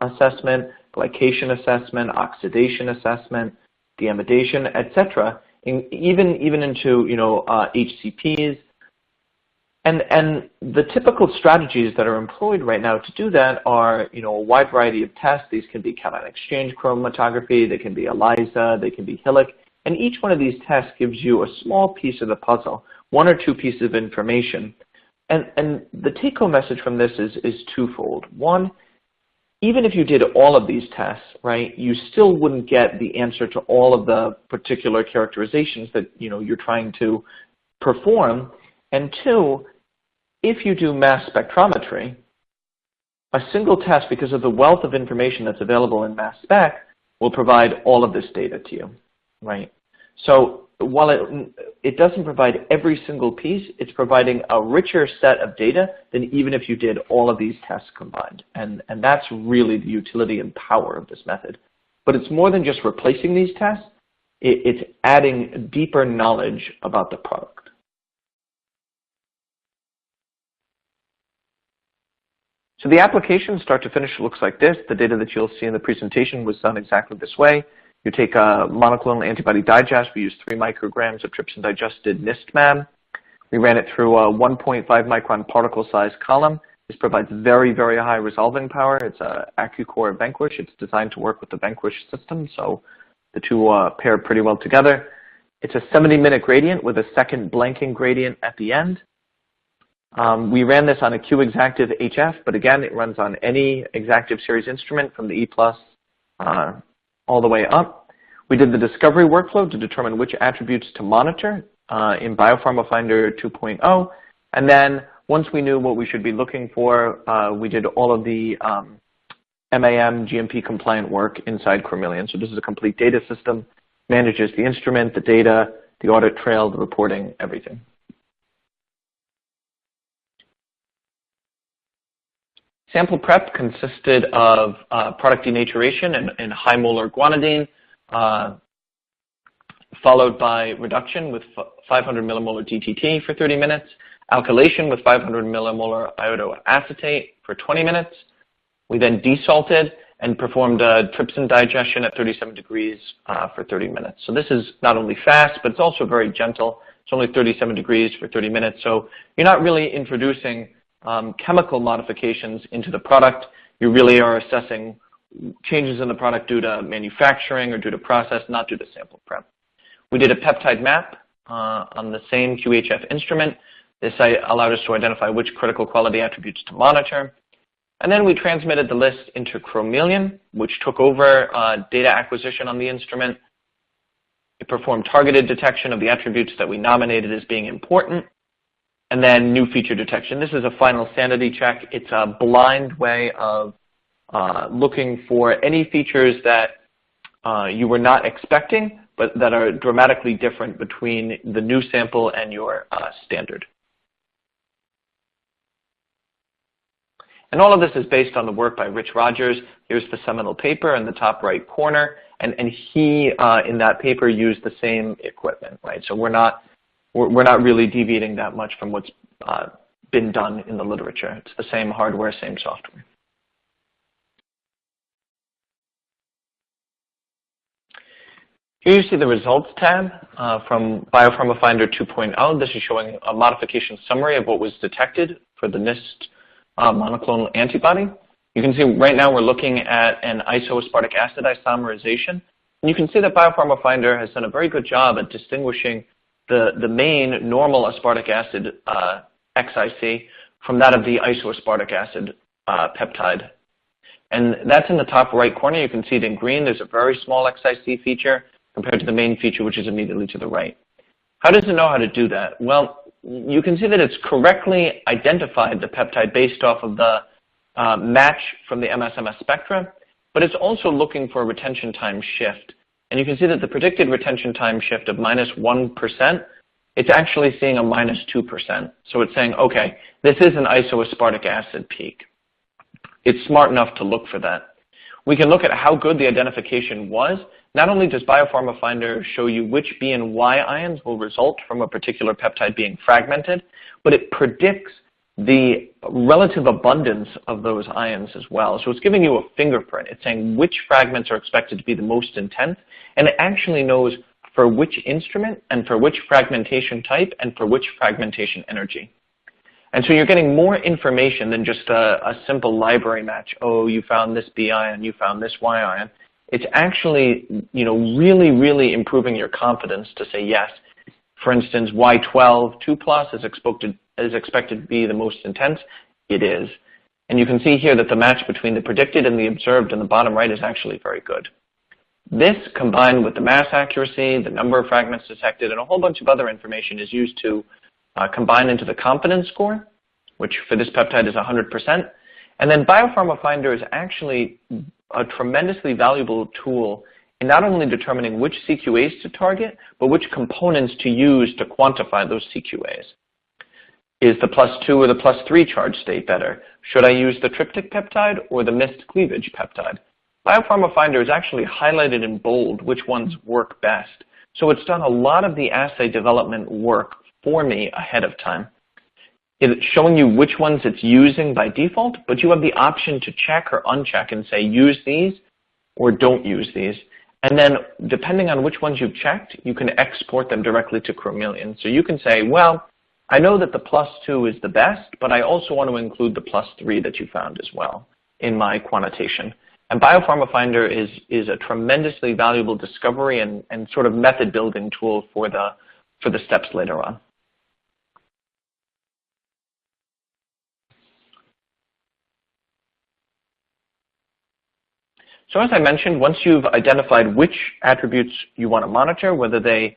assessment, glycation assessment, oxidation assessment, deamidation, etc., even into HCPs. And the typical strategies that are employed right now to do that are a wide variety of tests. These can be cation exchange chromatography, they can be ELISA, they can be HILIC, and each one of these tests gives you a small piece of the puzzle, one or two pieces of information. And the take-home message from this is twofold. One, even if you did all of these tests, right, you still wouldn't get the answer to all of the particular characterizations that you're trying to perform. And two, if you do mass spectrometry, a single test, because of the wealth of information that's available in mass spec, will provide all of this data to you, right? So while it doesn't provide every single piece, it's providing a richer set of data than even if you did all of these tests combined. And that's really the utility and power of this method. But it's more than just replacing these tests. It's adding deeper knowledge about the product. So the application, start to finish, looks like this. The data that you'll see in the presentation was done exactly this way. You take a monoclonal antibody digest. We used 3 micrograms of trypsin-digested NIST-MAB. We ran it through a 1.5 micron particle size column. This provides very, very high resolving power. It's a AccuCore Vanquish. It's designed to work with the Vanquish system, so the two pair pretty well together. It's a 70-minute gradient with a second blanking gradient at the end. We ran this on a Q-Exactive HF, but again, it runs on any Exactive series instrument from the E+ all the way up. We did the discovery workflow to determine which attributes to monitor in Biopharma Finder 2.0. And then once we knew what we should be looking for, we did all of the MAM GMP-compliant work inside Chromeleon. So this is a complete data system, manages the instrument, the data, the audit trail, the reporting, everything. Sample prep consisted of product denaturation and high molar guanidine, followed by reduction with 500 millimolar DTT for 30 minutes, alkylation with 500 millimolar iodoacetate for 20 minutes. We then desalted and performed trypsin digestion at 37 degrees for 30 minutes. So this is not only fast, but it's also very gentle. It's only 37 degrees for 30 minutes. So you're not really introducing chemical modifications into the product. You really are assessing changes in the product due to manufacturing or due to process, not due to sample prep. We did a peptide map on the same QHF instrument. This allowed us to identify which critical quality attributes to monitor. And then we transmitted the list into Chromeleon, which took over data acquisition on the instrument. It performed targeted detection of the attributes that we nominated as being important, and then new feature detection. This is a final sanity check. It's a blind way of looking for any features that you were not expecting, but that are dramatically different between the new sample and your standard. And all of this is based on the work by Rich Rogers. Here's the seminal paper in the top right corner, and he in that paper used the same equipment, right? So we're not really deviating that much from what's been done in the literature. It's the same hardware, same software. Here you see the results tab from Biopharma Finder 2.0. This is showing a modification summary of what was detected for the NIST monoclonal antibody. You can see right now we're looking at an isoaspartic acid isomerization. And you can see that Biopharma Finder has done a very good job at distinguishing the main normal aspartic acid XIC from that of the isoaspartic acid peptide. And that's in the top right corner. You can see it in green. There's a very small XIC feature compared to the main feature, which is immediately to the right. How does it know how to do that? Well, you can see that it's correctly identified the peptide based off of the match from the MS-MS spectra, but it's also looking for a retention time shift. And you can see that the predicted retention time shift of -1%, it's actually seeing a -2%. So it's saying, okay, this is an isoaspartic acid peak. It's smart enough to look for that. We can look at how good the identification was. Not only does Biopharma Finder show you which B and Y ions will result from a particular peptide being fragmented, but it predicts the relative abundance of those ions as well. So it's giving you a fingerprint. It's saying which fragments are expected to be the most intense, and it actually knows for which instrument and for which fragmentation type and for which fragmentation energy. And so you're getting more information than just a simple library match. Oh, you found this B ion, you found this Y ion. It's actually, really, really improving your confidence to say yes. For instance, Y12 2+ is expected to be the most intense. It is. And you can see here that the match between the predicted and the observed in the bottom right is actually very good. This, combined with the mass accuracy, the number of fragments detected, and a whole bunch of other information, is used to combine into the confidence score, which for this peptide is 100%. And then Biopharma Finder is actually a tremendously valuable tool in not only determining which CQAs to target, but which components to use to quantify those CQAs. Is the +2 or the +3 charge state better? Should I use the tryptic peptide or the missed cleavage peptide? Biopharma Finder is actually highlighted in bold which ones work best. So it's done a lot of the assay development work for me ahead of time. It's showing you which ones it's using by default, but you have the option to check or uncheck and say use these or don't use these. And then depending on which ones you've checked, you can export them directly to Chromeleon. So you can say, well, I know that the +2 is the best, but I also want to include the +3 that you found as well in my quantitation. And Biopharma Finder is a tremendously valuable discovery and sort of method building tool for the steps later on. So as I mentioned, once you've identified which attributes you want to monitor, whether they,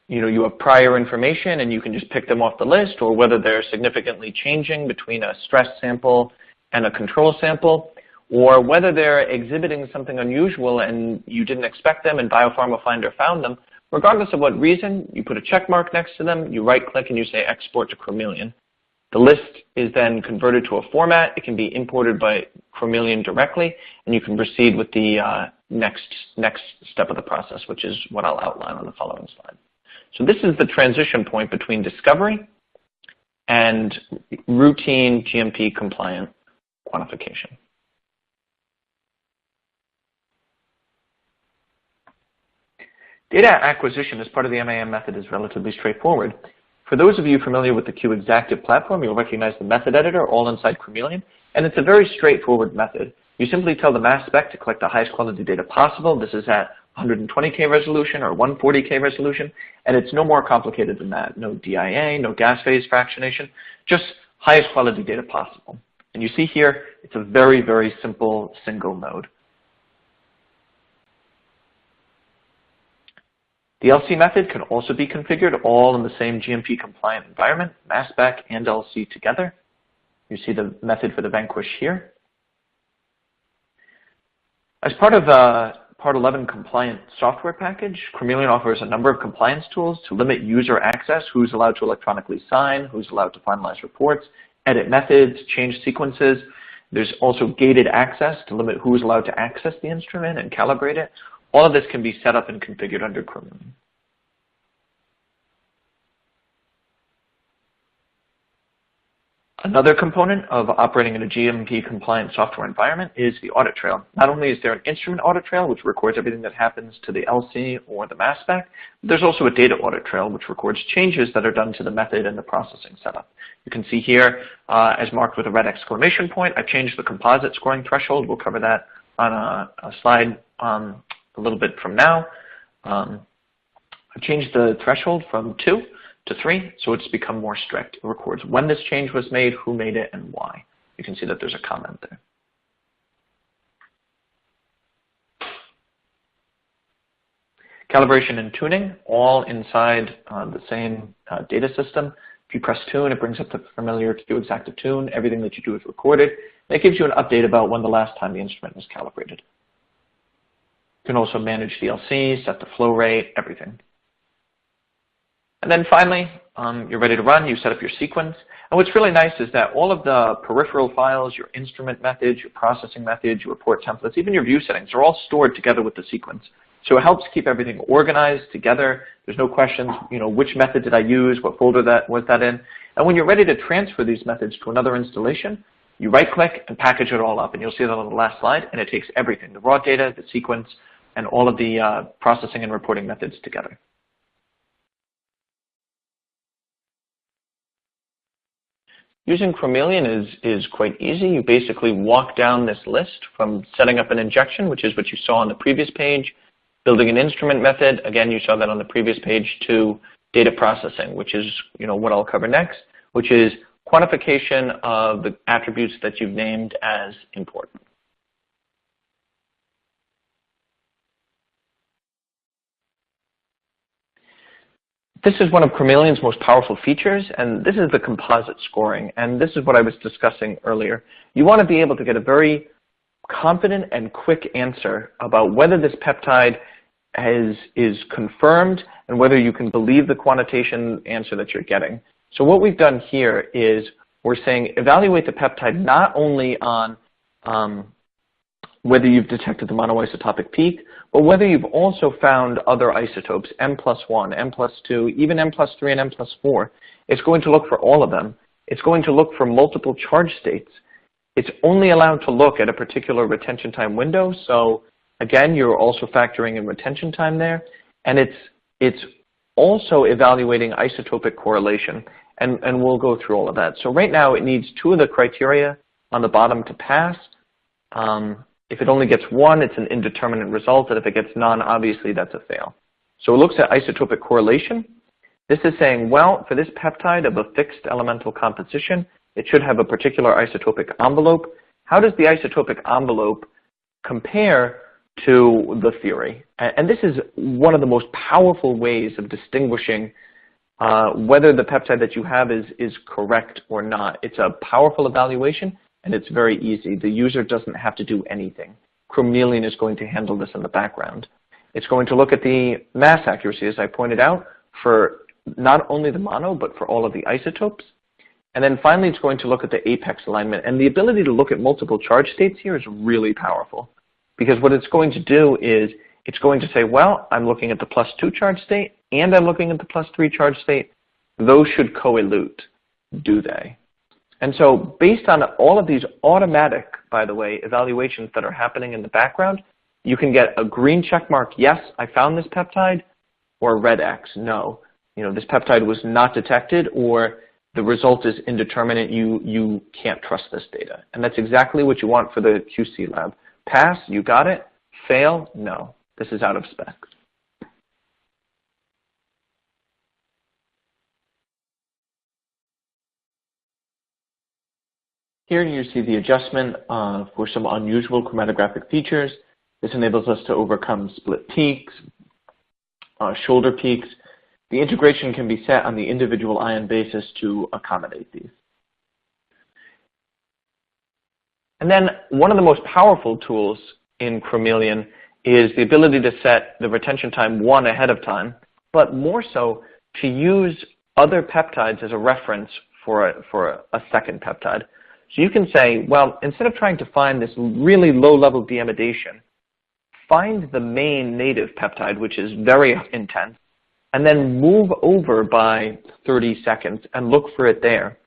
you have prior information and you can just pick them off the list, or whether they're significantly changing between a stress sample and a control sample, or whether they're exhibiting something unusual and you didn't expect them and Biopharma Finder found them, regardless of what reason, you put a check mark next to them, you right-click and you say export to Chromeleon. The list is then converted to a format. It can be imported by Chromeleon directly, and you can proceed with the next step of the process, which is what I'll outline on the following slide. So this is the transition point between discovery and routine GMP-compliant quantification. Data acquisition as part of the MAM method is relatively straightforward. For those of you familiar with the Q-Exactive platform, you'll recognize the method editor all inside Chromeleon, and it's a very straightforward method. You simply tell the mass spec to collect the highest quality data possible. This is at 120K resolution or 140K resolution, and it's no more complicated than that. No DIA, no gas phase fractionation, just highest quality data possible. And you see here, it's a very, very simple single node. The LC method can also be configured all in the same GMP-compliant environment, mass spec and LC together. You see the method for the Vanquish here. As part of the Part 11 compliant software package, Chromeleon offers a number of compliance tools to limit user access, who's allowed to electronically sign, who's allowed to finalize reports, edit methods, change sequences. There's also gated access to limit who's allowed to access the instrument and calibrate it. All of this can be set up and configured under Chromeleon. Another component of operating in a GMP-compliant software environment is the audit trail. Not only is there an instrument audit trail, which records everything that happens to the LC or the mass spec, but there's also a data audit trail, which records changes that are done to the method and the processing setup. You can see here, as marked with a red exclamation point, I've changed the composite scoring threshold. We'll cover that on a slide a little bit from now. I've changed the threshold from 2 to 3, so it's become more strict. It records when this change was made, who made it, and why. You can see that there's a comment there. Calibration and tuning, all inside the same data system. If you press tune, it brings up the familiar Q-Exactive tune. Everything that you do is recorded. And it gives you an update about when the last time the instrument was calibrated. You can also manage the LC, set the flow rate, everything. And then finally, you're ready to run. You set up your sequence. And what's really nice is that all of the peripheral files, your instrument methods, your processing methods, your report templates, even your view settings are all stored together with the sequence. So it helps keep everything organized together. There's no questions, which method did I use, what folder was that in. And when you're ready to transfer these methods to another installation, you right-click and package it all up. And you'll see that on the last slide. And it takes everything, the raw data, the sequence, and all of the processing and reporting methods together. Using Chromeleon is quite easy. You basically walk down this list from setting up an injection, which is what you saw on the previous page, building an instrument method, again, you saw that on the previous page, to data processing, which is what I'll cover next, which is quantification of the attributes that you've named as important. This is one of Chromeleon's most powerful features, and this is the composite scoring. And this is what I was discussing earlier. You want to be able to get a very confident and quick answer about whether this peptide is confirmed and whether you can believe the quantitation answer that you're getting. So what we've done here is we're saying evaluate the peptide not only on whether you've detected the monoisotopic peak, but whether you've also found other isotopes, M+1, M+2, even M+3 and M+4. It's going to look for all of them. It's going to look for multiple charge states. It's only allowed to look at a particular retention time window. So again, you're also factoring in retention time there. And it's also evaluating isotopic correlation. And we'll go through all of that. So right now, it needs 2 of the criteria on the bottom to pass. If it only gets 1, it's an indeterminate result, and if it gets none, obviously that's a fail. So it looks at isotopic correlation. This is saying, well, for this peptide of a fixed elemental composition, it should have a particular isotopic envelope. How does the isotopic envelope compare to the theory? And this is one of the most powerful ways of distinguishing whether the peptide that you have is correct or not. It's a powerful evaluation. And it's very easy. The user doesn't have to do anything. Chromeleon is going to handle this in the background. It's going to look at the mass accuracy, as I pointed out, for not only the mono, but for all of the isotopes. And then finally, it's going to look at the apex alignment. And the ability to look at multiple charge states here is really powerful. Because what it's going to do is it's going to say, well, I'm looking at the +2 charge state, and I'm looking at the +3 charge state. Those should coelute, do they? And so based on all of these automatic, by the way, evaluations that are happening in the background, you can get a green check mark, yes, I found this peptide, or a red X, no. This peptide was not detected, or the result is indeterminate, you can't trust this data. And that's exactly what you want for the QC lab. Pass, you got it. Fail, no. This is out of spec. Here you see the adjustment for some unusual chromatographic features. This enables us to overcome split peaks, shoulder peaks. The integration can be set on the individual ion basis to accommodate these. And then one of the most powerful tools in Chromeleon is the ability to set the retention time 1 ahead of time, but more so to use other peptides as a reference for a second peptide. So you can say, well, instead of trying to find this really low-level deamidation, find the main native peptide, which is very intense, and then move over by 30 seconds and look for it there.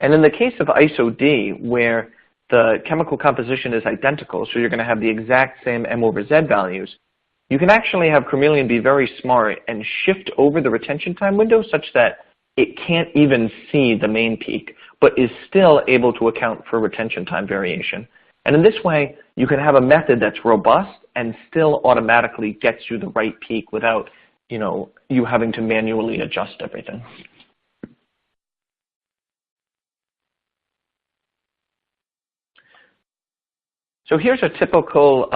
And in the case of ISO-D, where the chemical composition is identical, so you're going to have the exact same M/Z values, you can actually have Chromeleon be very smart and shift over the retention time window such that it can't even see the main peak, but is still able to account for retention time variation. And in this way, you can have a method that's robust and still automatically gets you the right peak without you having to manually adjust everything. So here's a typical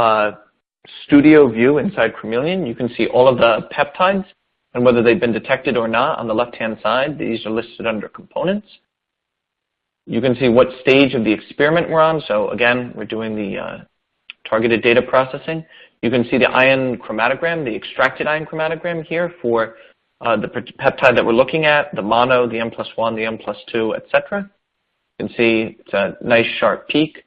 studio view inside Chromeleon. You can see all of the peptides and whether they've been detected or not on the left-hand side. These are listed under components. You can see what stage of the experiment we're on. So again, we're doing the targeted data processing. You can see the ion chromatogram, the extracted ion chromatogram here for the peptide that we're looking at, the mono, the M+1, the M+2, etc. You can see it's a nice sharp peak.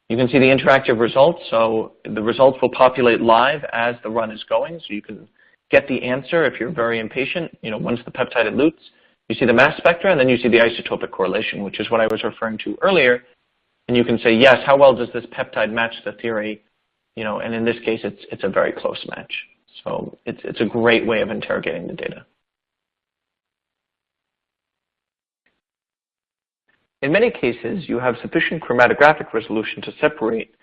You can see the interactive results. So the results will populate live as the run is going. So you can get the answer if you're very impatient. Once the peptide elutes, you see the mass spectra, and then you see the isotopic correlation, which is what I was referring to earlier. And you can say, yes, how well does this peptide match the theory? And in this case, it's a very close match. So it's a great way of interrogating the data. In many cases, you have sufficient chromatographic resolution to separate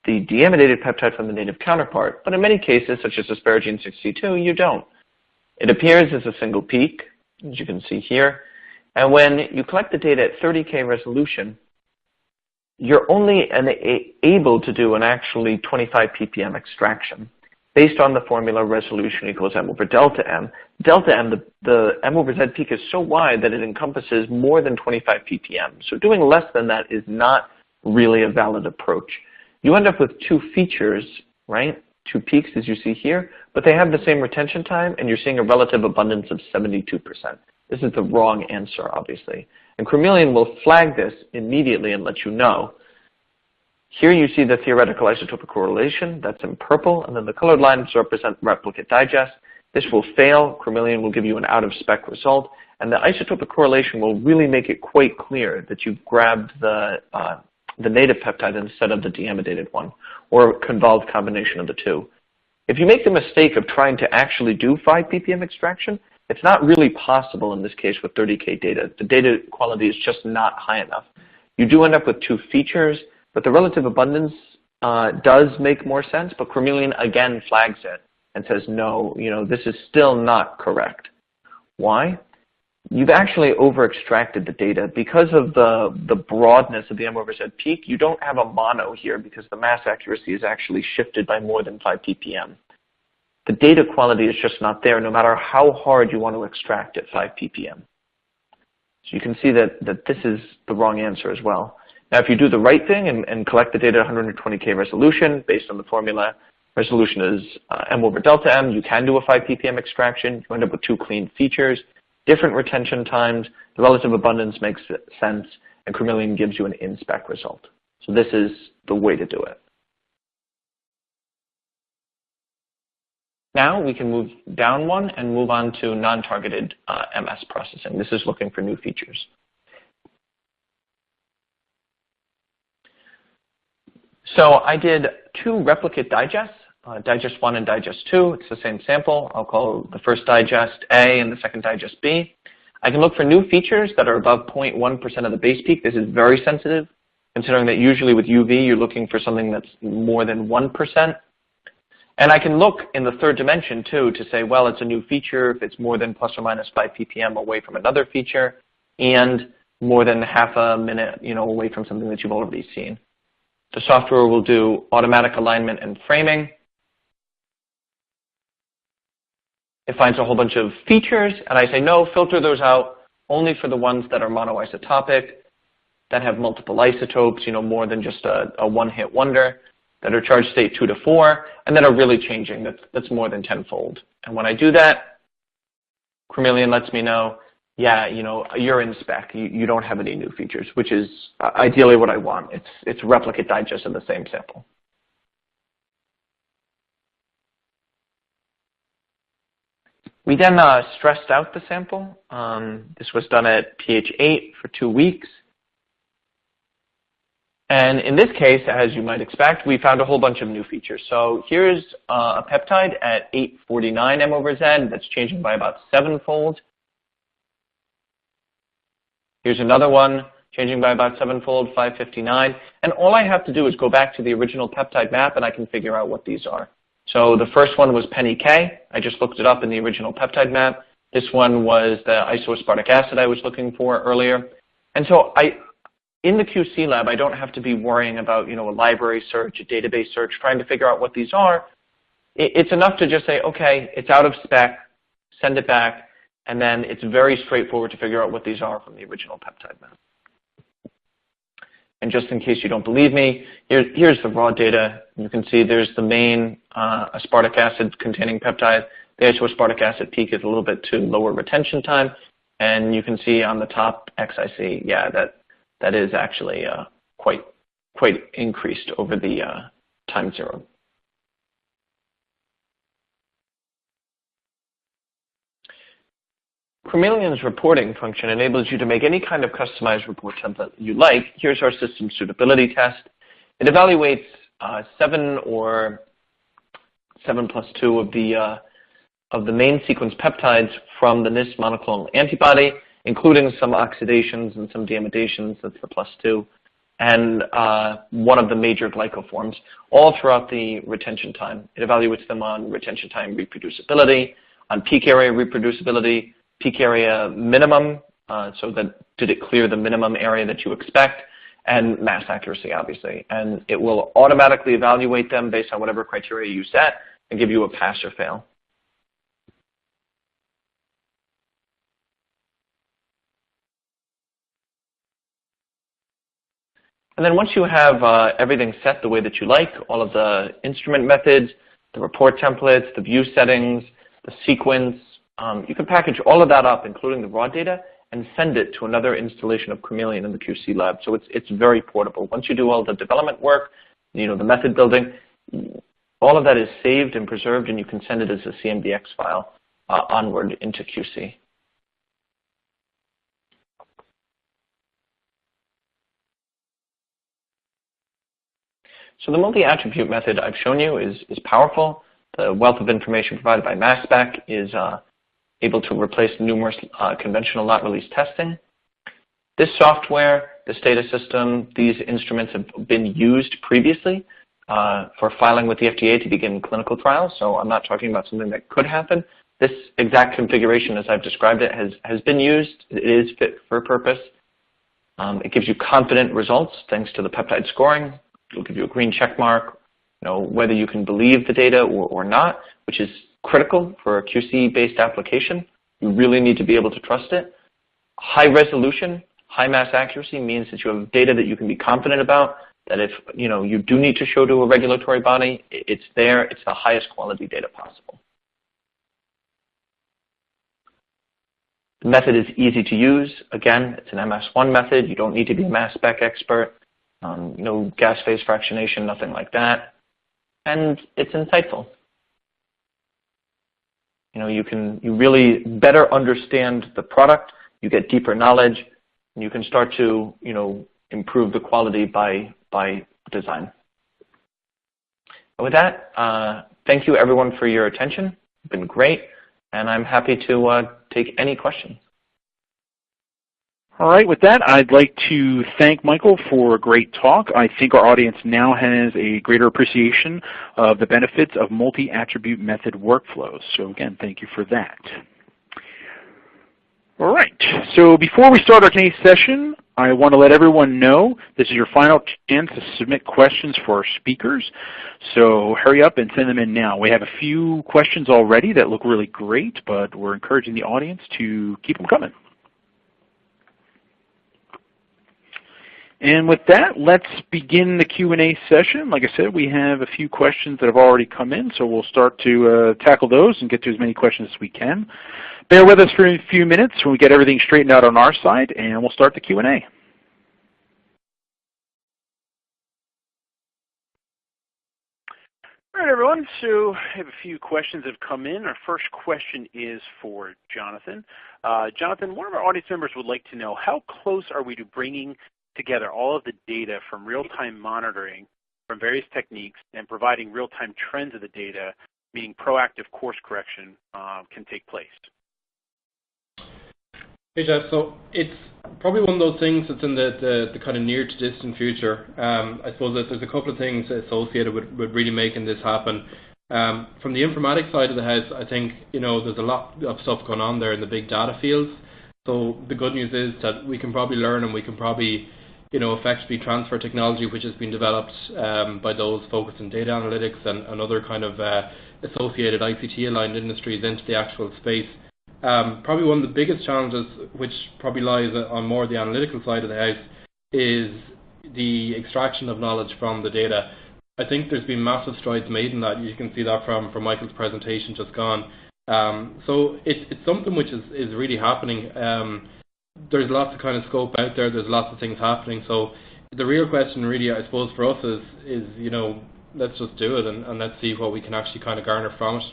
the deamidated peptide from the native counterpart, but in many cases, such as asparagine 62, you don't. It appears as a single peak, as you can see here, and when you collect the data at 30K resolution, you're only able to do an actually 25 ppm extraction based on the formula resolution equals m over delta m. Delta m, the m over z peak is so wide that it encompasses more than 25 ppm. So doing less than that is not really a valid approach. You end up with two features, right? Two peaks as you see here, but they have the same retention time and you're seeing a relative abundance of 72%. This is the wrong answer, obviously. And Chromeleon will flag this immediately and let you know. Here you see the theoretical isotopic correlation, that's in purple, and then the colored lines represent replicate digest. This will fail. Chromeleon will give you an out-of-spec result, and the isotopic correlation will really make it quite clear that you've grabbed the native peptide instead of the deamidated one, or a convolved combination of the two. If you make the mistake of trying to actually do 5 ppm extraction, it's not really possible in this case with 30K data. The data quality is just not high enough. You do end up with two features, but the relative abundance does make more sense, but Chromeleon again flags it and says, no, this is still not correct. Why? You've actually over-extracted the data. Because of the broadness of the m over z peak, you don't have a mono here because the mass accuracy is actually shifted by more than 5 ppm. The data quality is just not there no matter how hard you want to extract at 5 ppm. So you can see that this is the wrong answer as well. Now, if you do the right thing and collect the data at 120K resolution based on the formula, resolution is m over delta m, you can do a 5 ppm extraction. You end up with two clean features, different retention times, the relative abundance makes sense, and Chromeleon gives you an in-spec result. So this is the way to do it. Now we can move down one and move on to non-targeted MS processing. This is looking for new features. So I did two replicate digests, digest 1 and digest 2. It's the same sample. I'll call the first digest A and the second digest B. I can look for new features that are above 0.1% of the base peak. This is very sensitive, considering that usually with UV you're looking for something that's more than 1%. And I can look in the third dimension too to say, well, it's a new feature if it's more than plus or minus 5 ppm away from another feature and more than half a minute away from something that you've already seen. The software will do automatic alignment and framing. It finds a whole bunch of features, and I say, no, filter those out only for the ones that are monoisotopic, that have multiple isotopes, more than just a one-hit wonder, that are charge state 2 to 4, and that are really changing. That's more than tenfold. And when I do that, Chromeleon lets me know, yeah, you're in spec. You don't have any new features, which is ideally what I want. It's replicate digest of the same sample. We then stressed out the sample. This was done at pH 8 for 2 weeks. And in this case, as you might expect, we found a whole bunch of new features. So here's a peptide at 849 m over z that's changing by about 7-fold. Here's another one changing by about 7-fold, 559. And all I have to do is go back to the original peptide map and I can figure out what these are. So the first one was penny K. I just looked it up in the original peptide map. This one was the isoaspartic acid I was looking for earlier. And so in the QC lab, I don't have to be worrying about a library search, a database search, trying to figure out what these are. It's enough to just say, okay, it's out of spec, send it back, and then it's very straightforward to figure out what these are from the original peptide map. And just in case you don't believe me, here's the raw data. You can see there's the main aspartic acid containing peptide. The isoaspartic acid peak is a little bit too lower retention time. And you can see on the top XIC, yeah, that is actually quite quite increased over the time zero. Chromeleon's reporting function enables you to make any kind of customized report template you like. Here's our system suitability test. It evaluates 7 or 7+2 of the main sequence peptides from the NIS monoclonal antibody, including some oxidations and some deamidations, that's the +2, and one of the major glycoforms, all throughout the retention time. It evaluates them on retention time reproducibility, on peak area reproducibility, peak area minimum, so that did it clear the minimum area that you expect, and mass accuracy, obviously. And it will automatically evaluate them based on whatever criteria you set and give you a pass or fail. And then once you have everything set the way that you like, all of the instrument methods, the report templates, the view settings, the sequence, you can package all of that up, including the raw data, and send it to another installation of Chromeleon in the QC lab. So it's very portable. Once you do all the development work, the method building, all of that is saved and preserved, and you can send it as a CMDX file onward into QC. So the multi-attribute method I've shown you is powerful. The wealth of information provided by mass spec is able to replace numerous conventional lot release testing. This software, this data system, these instruments have been used previously for filing with the FDA to begin clinical trials. So I'm not talking about something that could happen. This exact configuration, as I've described it, has been used. It is fit for purpose. It gives you confident results thanks to the peptide scoring. It'll give you a green check mark, whether you can believe the data or not, which is critical for a QC-based application. You really need to be able to trust it. High resolution, high mass accuracy means that you have data that you can be confident about, that if you do need to show to a regulatory body, it's there, it's the highest quality data possible. The method is easy to use. Again, it's an MS1 method. You don't need to be a mass spec expert. No gas phase fractionation, nothing like that. And it's insightful. You really better understand the product, you get deeper knowledge, and you can start to, improve the quality by design. And with that, thank you everyone for your attention. It's been great, and I'm happy to take any questions.
All right, with that, I'd like to thank Michael for a great talk. I think our audience now has a greater appreciation of the benefits of multi-attribute method workflows. So again, thank you for that. All right, so before we start our Q&A session, I want to let everyone know this is your final chance to submit questions for our speakers. So hurry up and send them in now. We have a few questions already that look really great, but we're encouraging the audience to keep them coming. And with that, let's begin the Q&A session. Like I said, we have a few questions that have already come in, so we'll start to tackle those and get to as many questions as we can. Bear with us for a few minutes when we get everything straightened out on our side, and we'll start the Q&A. All right, everyone, so I have a few questions that have come in. Our first question is for Jonathan. Jonathan, one of our audience members would like to know, how close are we to bringing together all of the data from real-time monitoring from various techniques and providing real-time trends of the data, meaning proactive course correction can take place?
Hey Jeff, so it's probably one of those things that's in the kind of near to distant future. I suppose that there's a couple of things associated with really making this happen. From the informatics side of the house, I think there's a lot of stuff going on there in the big data fields. So the good news is that we can probably learn and we can probably effectively transfer technology which has been developed by those focused in data analytics and other kind of associated ICT-aligned industries into the actual space. Probably one of the biggest challenges, which probably lies on more the analytical side of the house, is the extraction of knowledge from the data. I think there's been massive strides made in that. You can see that from Michael's presentation just gone. So it's something which is really happening. There's lots of kind of scope out there. There's lots of things happening. So the real question really, I suppose, for us is let's just do it and let's see what we can actually kind of garner from it.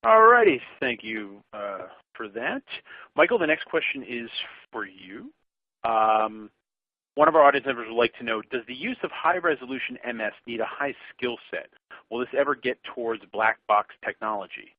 Alrighty, thank you for that. Michael, the next question is for you. One of our audience members would like to know, does the use of high-resolution MS need a high skill set? Will this ever get towards black box technology?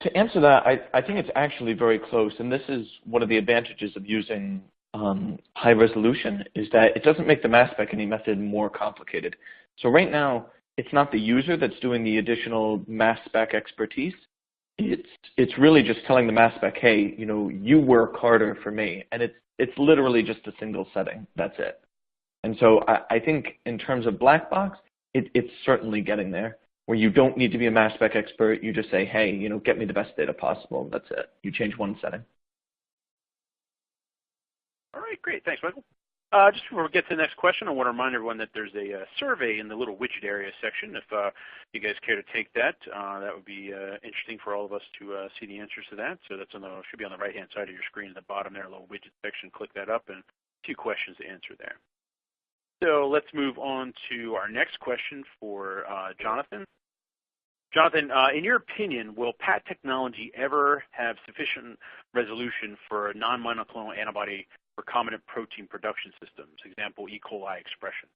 To answer that, I think it's actually very close, and this is one of the advantages of using high resolution, is that it doesn't make the mass spec any method more complicated. So right now, it's not the user that's doing the additional mass spec expertise. It's really just telling the mass spec, hey, you work harder for me, and it's literally just a single setting. That's it. And so I think in terms of black box, it's certainly getting there, where you don't need to be a mass spec expert. You just say, hey, get me the best data possible. That's it. You change one setting.
All right, great. Thanks, Michael. Just before we get to the next question, I want to remind everyone that there's a survey in the little widget area section. If you guys care to take that, that would be interesting for all of us to see the answers to that. So that's should be on the right-hand side of your screen at the bottom there, a little widget section. Click that up and a few questions to answer there. So let's move on to our next question for Jonathan. Jonathan, in your opinion, will PAT technology ever have sufficient resolution for a non-monoclonal antibody recombinant protein production systems, example, E. coli expression?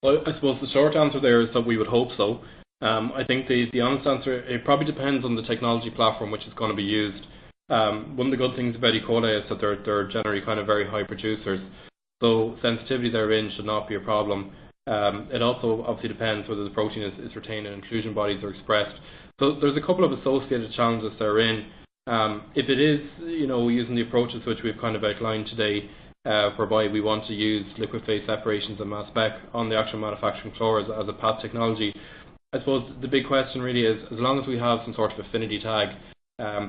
Well, I suppose the short answer there is that we would hope so. I think the honest answer, it probably depends on the technology platform which is going to be used. One of the good things about E. coli is that they're generally kind of very high producers, so sensitivity therein should not be a problem. It also obviously depends whether the protein is retained in inclusion bodies or expressed. So there's a couple of associated challenges therein. If it is, using the approaches which we've kind of outlined today, whereby we want to use liquid phase separations and mass spec on the actual manufacturing floor as a PAT technology, I suppose the big question really is, as long as we have some sort of affinity tag,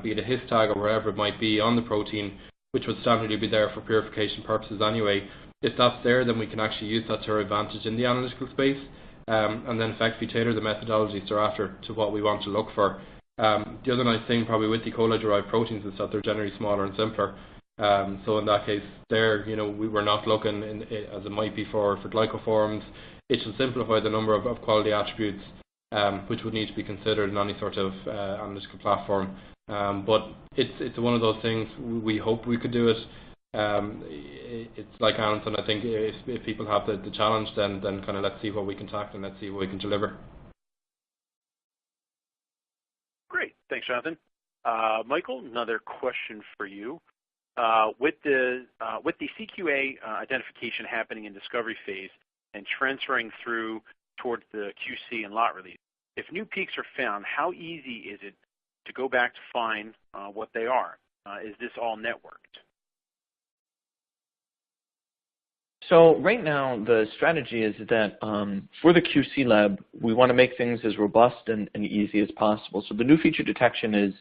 be it a his tag or wherever it might be on the protein, which would standardly be there for purification purposes anyway, if that's there, then we can actually use that to our advantage in the analytical space, and then effectively tailor the methodologies thereafter to what we want to look for. The other nice thing probably with E. coli-derived proteins is that they're generally smaller and simpler. So in that case, there, we were not looking, as it might be for glycoforms. It should simplify the number of quality attributes, which would need to be considered in any sort of analytical platform. But it's one of those things, we hope we could do it. It's like Anton, I think if people have the challenge, then kind of let's see what we can tackle and let's see what we can deliver.
Great. Thanks, Jonathan. Michael, another question for you. With the CQA identification happening in discovery phase and transferring through towards the QC and lot release, if new peaks are found, how easy is it to go back to find what they are? Is this all networked?
So right now, the strategy is that for the QC lab, we want to make things as robust and easy as possible. So the new feature detection is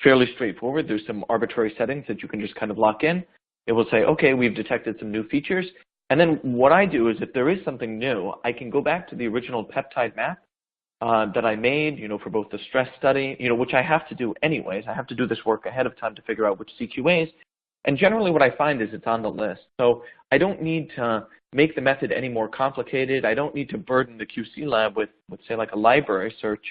fairly straightforward. There's some arbitrary settings that you can just kind of lock in. It will say, okay, we've detected some new features. And then what I do is if there is something new, I can go back to the original peptide map that I made, for both the stress study, which I have to do anyways. I have to do this work ahead of time to figure out which CQAs. And generally what I find is it's on the list. So I don't need to make the method any more complicated. I don't need to burden the QC lab with say, like a library search.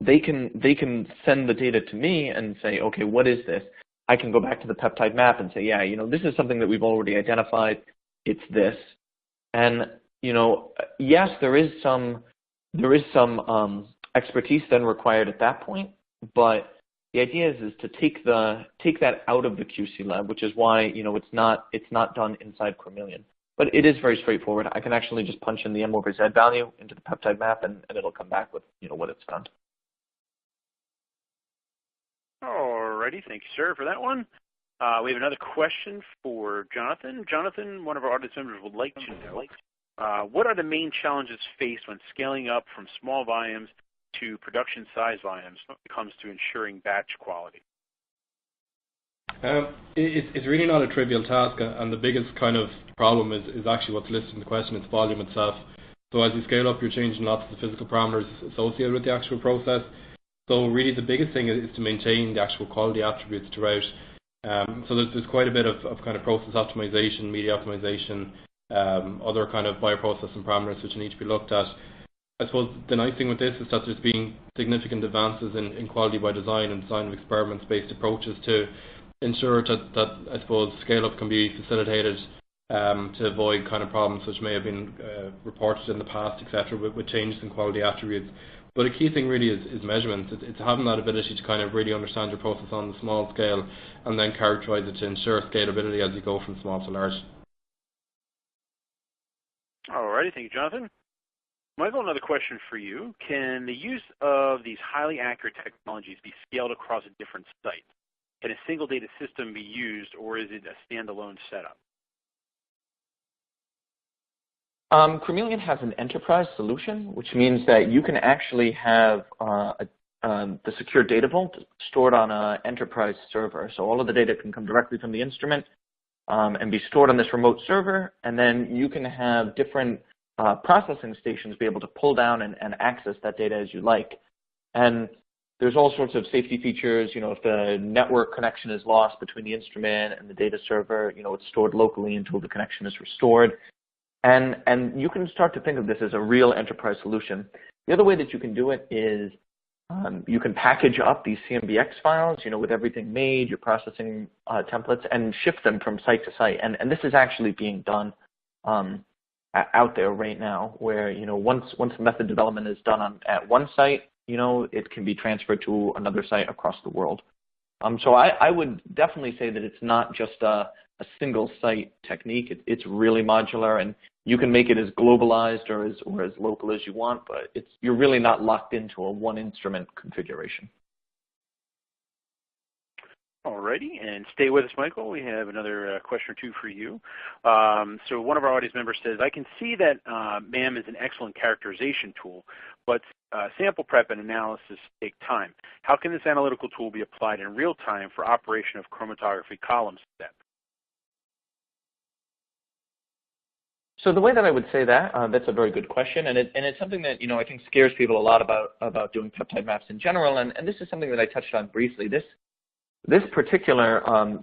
They can send the data to me and say, okay, what is this? I can go back to the peptide map and say, yeah, this is something that we've already identified. It's this. And, yes, there is some expertise then required at that point, but the idea is to take that out of the QC lab, which is why it's not done inside Chromeleon. But it is very straightforward. I can actually just punch in the M over Z value into the peptide map, and it'll come back with what it's found.
Alrighty, thank you, sir, for that one. We have another question for Jonathan. Jonathan, one of our audience members would like to know, what are the main challenges faced when scaling up from small volumes to production size volumes when it comes to ensuring batch quality?
It's really not a trivial task, and the biggest kind of problem is actually what's listed in the question. It's volume itself. So as you scale up, you're changing lots of the physical parameters associated with the actual process. So really the biggest thing is to maintain the actual quality attributes throughout. So there's quite a bit of kind of process optimization, media optimization, other kind of bioprocessing parameters which need to be looked at. I suppose the nice thing with this is that there's been significant advances in quality by design and design of experiments-based approaches to ensure that I suppose scale-up can be facilitated to avoid kind of problems which may have been reported in the past, etc., with changes in quality attributes. But a key thing really is measurement. It's having that ability to kind of really understand your process on the small scale and then characterize it to ensure scalability as you go from small to large.
All righty, thank you, Jonathan. Michael, another question for you. Can the use of these highly accurate technologies be scaled across different sites? Can a single data system be used, or is it a standalone setup?
Chameleon has an enterprise solution, which means that you can actually have the secure data vault stored on an enterprise server. So all of the data can come directly from the instrument and be stored on this remote server, and then you can have different processing stations be able to pull down and access that data as you like. And there's all sorts of safety features. You know, if the network connection is lost between the instrument and the data server, you know, it's stored locally until the connection is restored. And you can start to think of this as a real enterprise solution. The other way that you can do it is you can package up these CMBX files, you know, with everything made, your processing templates, and ship them from site to site. And this is actually being done out there right now, where, you know, once method development is done at one site, you know, it can be transferred to another site across the world. So I would definitely say that it's not just a single site technique. It's really modular, and you can make it as globalized or as local as you want, but you're really not locked into a one instrument configuration.
Alrighty, and stay with us, Michael. We have another question or two for you. So one of our audience members says, I can see that MAM is an excellent characterization tool, but sample prep and analysis take time. How can this analytical tool be applied in real time for operation of chromatography column step?
So the way that I would say that, that's a very good question, and it's something that, you know, I think scares people a lot about doing peptide maps in general, and this is something that I touched on briefly. This particular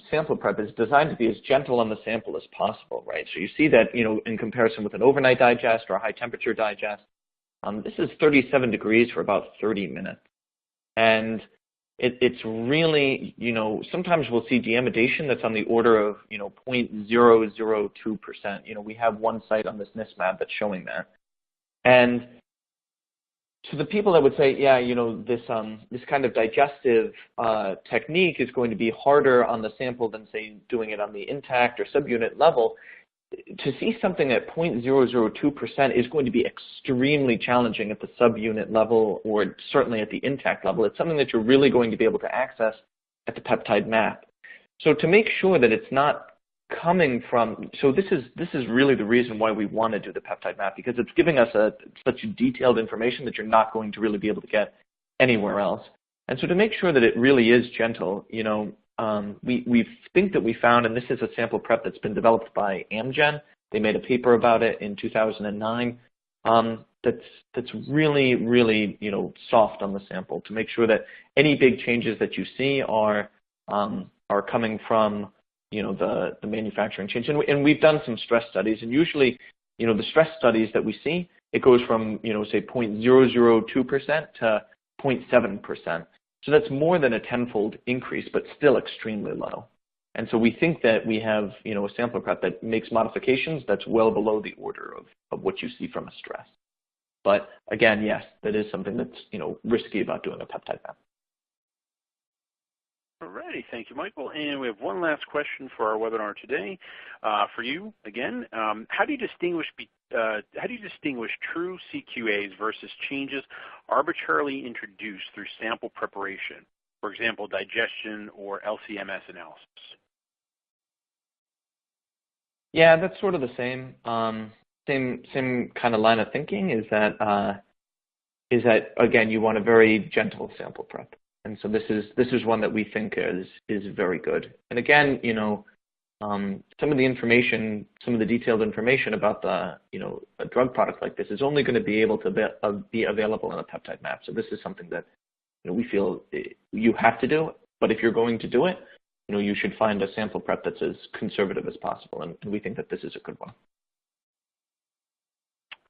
sample prep is designed to be as gentle on the sample as possible, right? So you see that, you know, in comparison with an overnight digest or a high temperature digest, this is 37 degrees for about 30 minutes. And it's really, you know, sometimes we'll see deamidation that's on the order of, you know, 0.002%. You know, we have one site on this NIST map that's showing that. And to the people that would say, yeah, you know, this kind of digestive technique is going to be harder on the sample than, say, doing it on the intact or subunit level, to see something at 0.002% is going to be extremely challenging at the subunit level, or certainly at the intact level. It's something that you're really going to be able to access at the peptide map. So to make sure that it's not coming from, so this is really the reason why we want to do the peptide map, because it's giving us such detailed information that you're not going to really be able to get anywhere else. And so to make sure that it really is gentle, you know, we think that we found, and this is a sample prep that's been developed by Amgen. They made a paper about it in 2009. That's really, really, you know, soft on the sample to make sure that any big changes that you see are coming from, you know, the manufacturing change. And we've done some stress studies, and usually, you know, the stress studies that we see, it goes from, you know, say 0.002% to 0.7%. So that's more than a tenfold increase, but still extremely low. And so we think that we have, you know, a sample prep that makes modifications that's well below the order of what you see from a stress. But again, yes, that is something that's, you know, risky about doing a peptide map.
Alrighty, thank you, Michael. And we have one last question for our webinar today. For you again, how do you distinguish true CQAs versus changes arbitrarily introduced through sample preparation, for example, digestion or LC-MS analysis?
Yeah, that's sort of the same same kind of line of thinking. Is that again, you want a very gentle sample prep. And so this is one that we think is very good. And again, you know, some of the information, some of the detailed information about the, you know, a drug product like this is only going to be able to be available in a peptide map. So this is something that we feel you have to do. But if you're going to do it, you should find a sample prep that's as conservative as possible, and we think that this is a good one.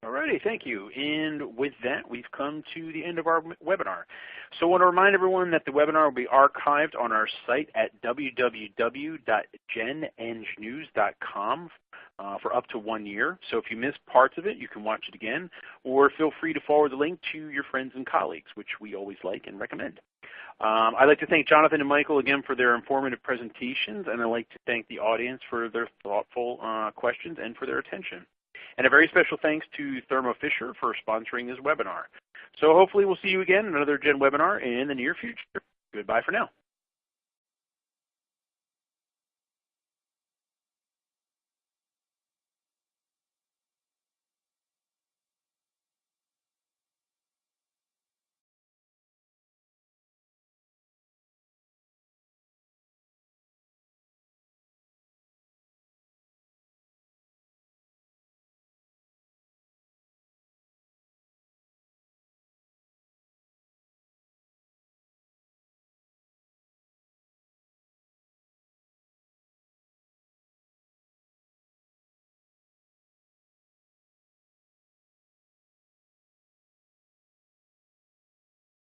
Alrighty, thank you. And with that, we've come to the end of our webinar. So I want to remind everyone that the webinar will be archived on our site at www.genengnews.com for up to 1 year. So if you missed parts of it, you can watch it again, or feel free to forward the link to your friends and colleagues, which we always like and recommend. I'd like to thank Jonathan and Michael again for their informative presentations, and I'd like to thank the audience for their thoughtful questions and for their attention. And a very special thanks to Thermo Fisher for sponsoring this webinar. So hopefully we'll see you again in another Gen webinar in the near future. Goodbye for now.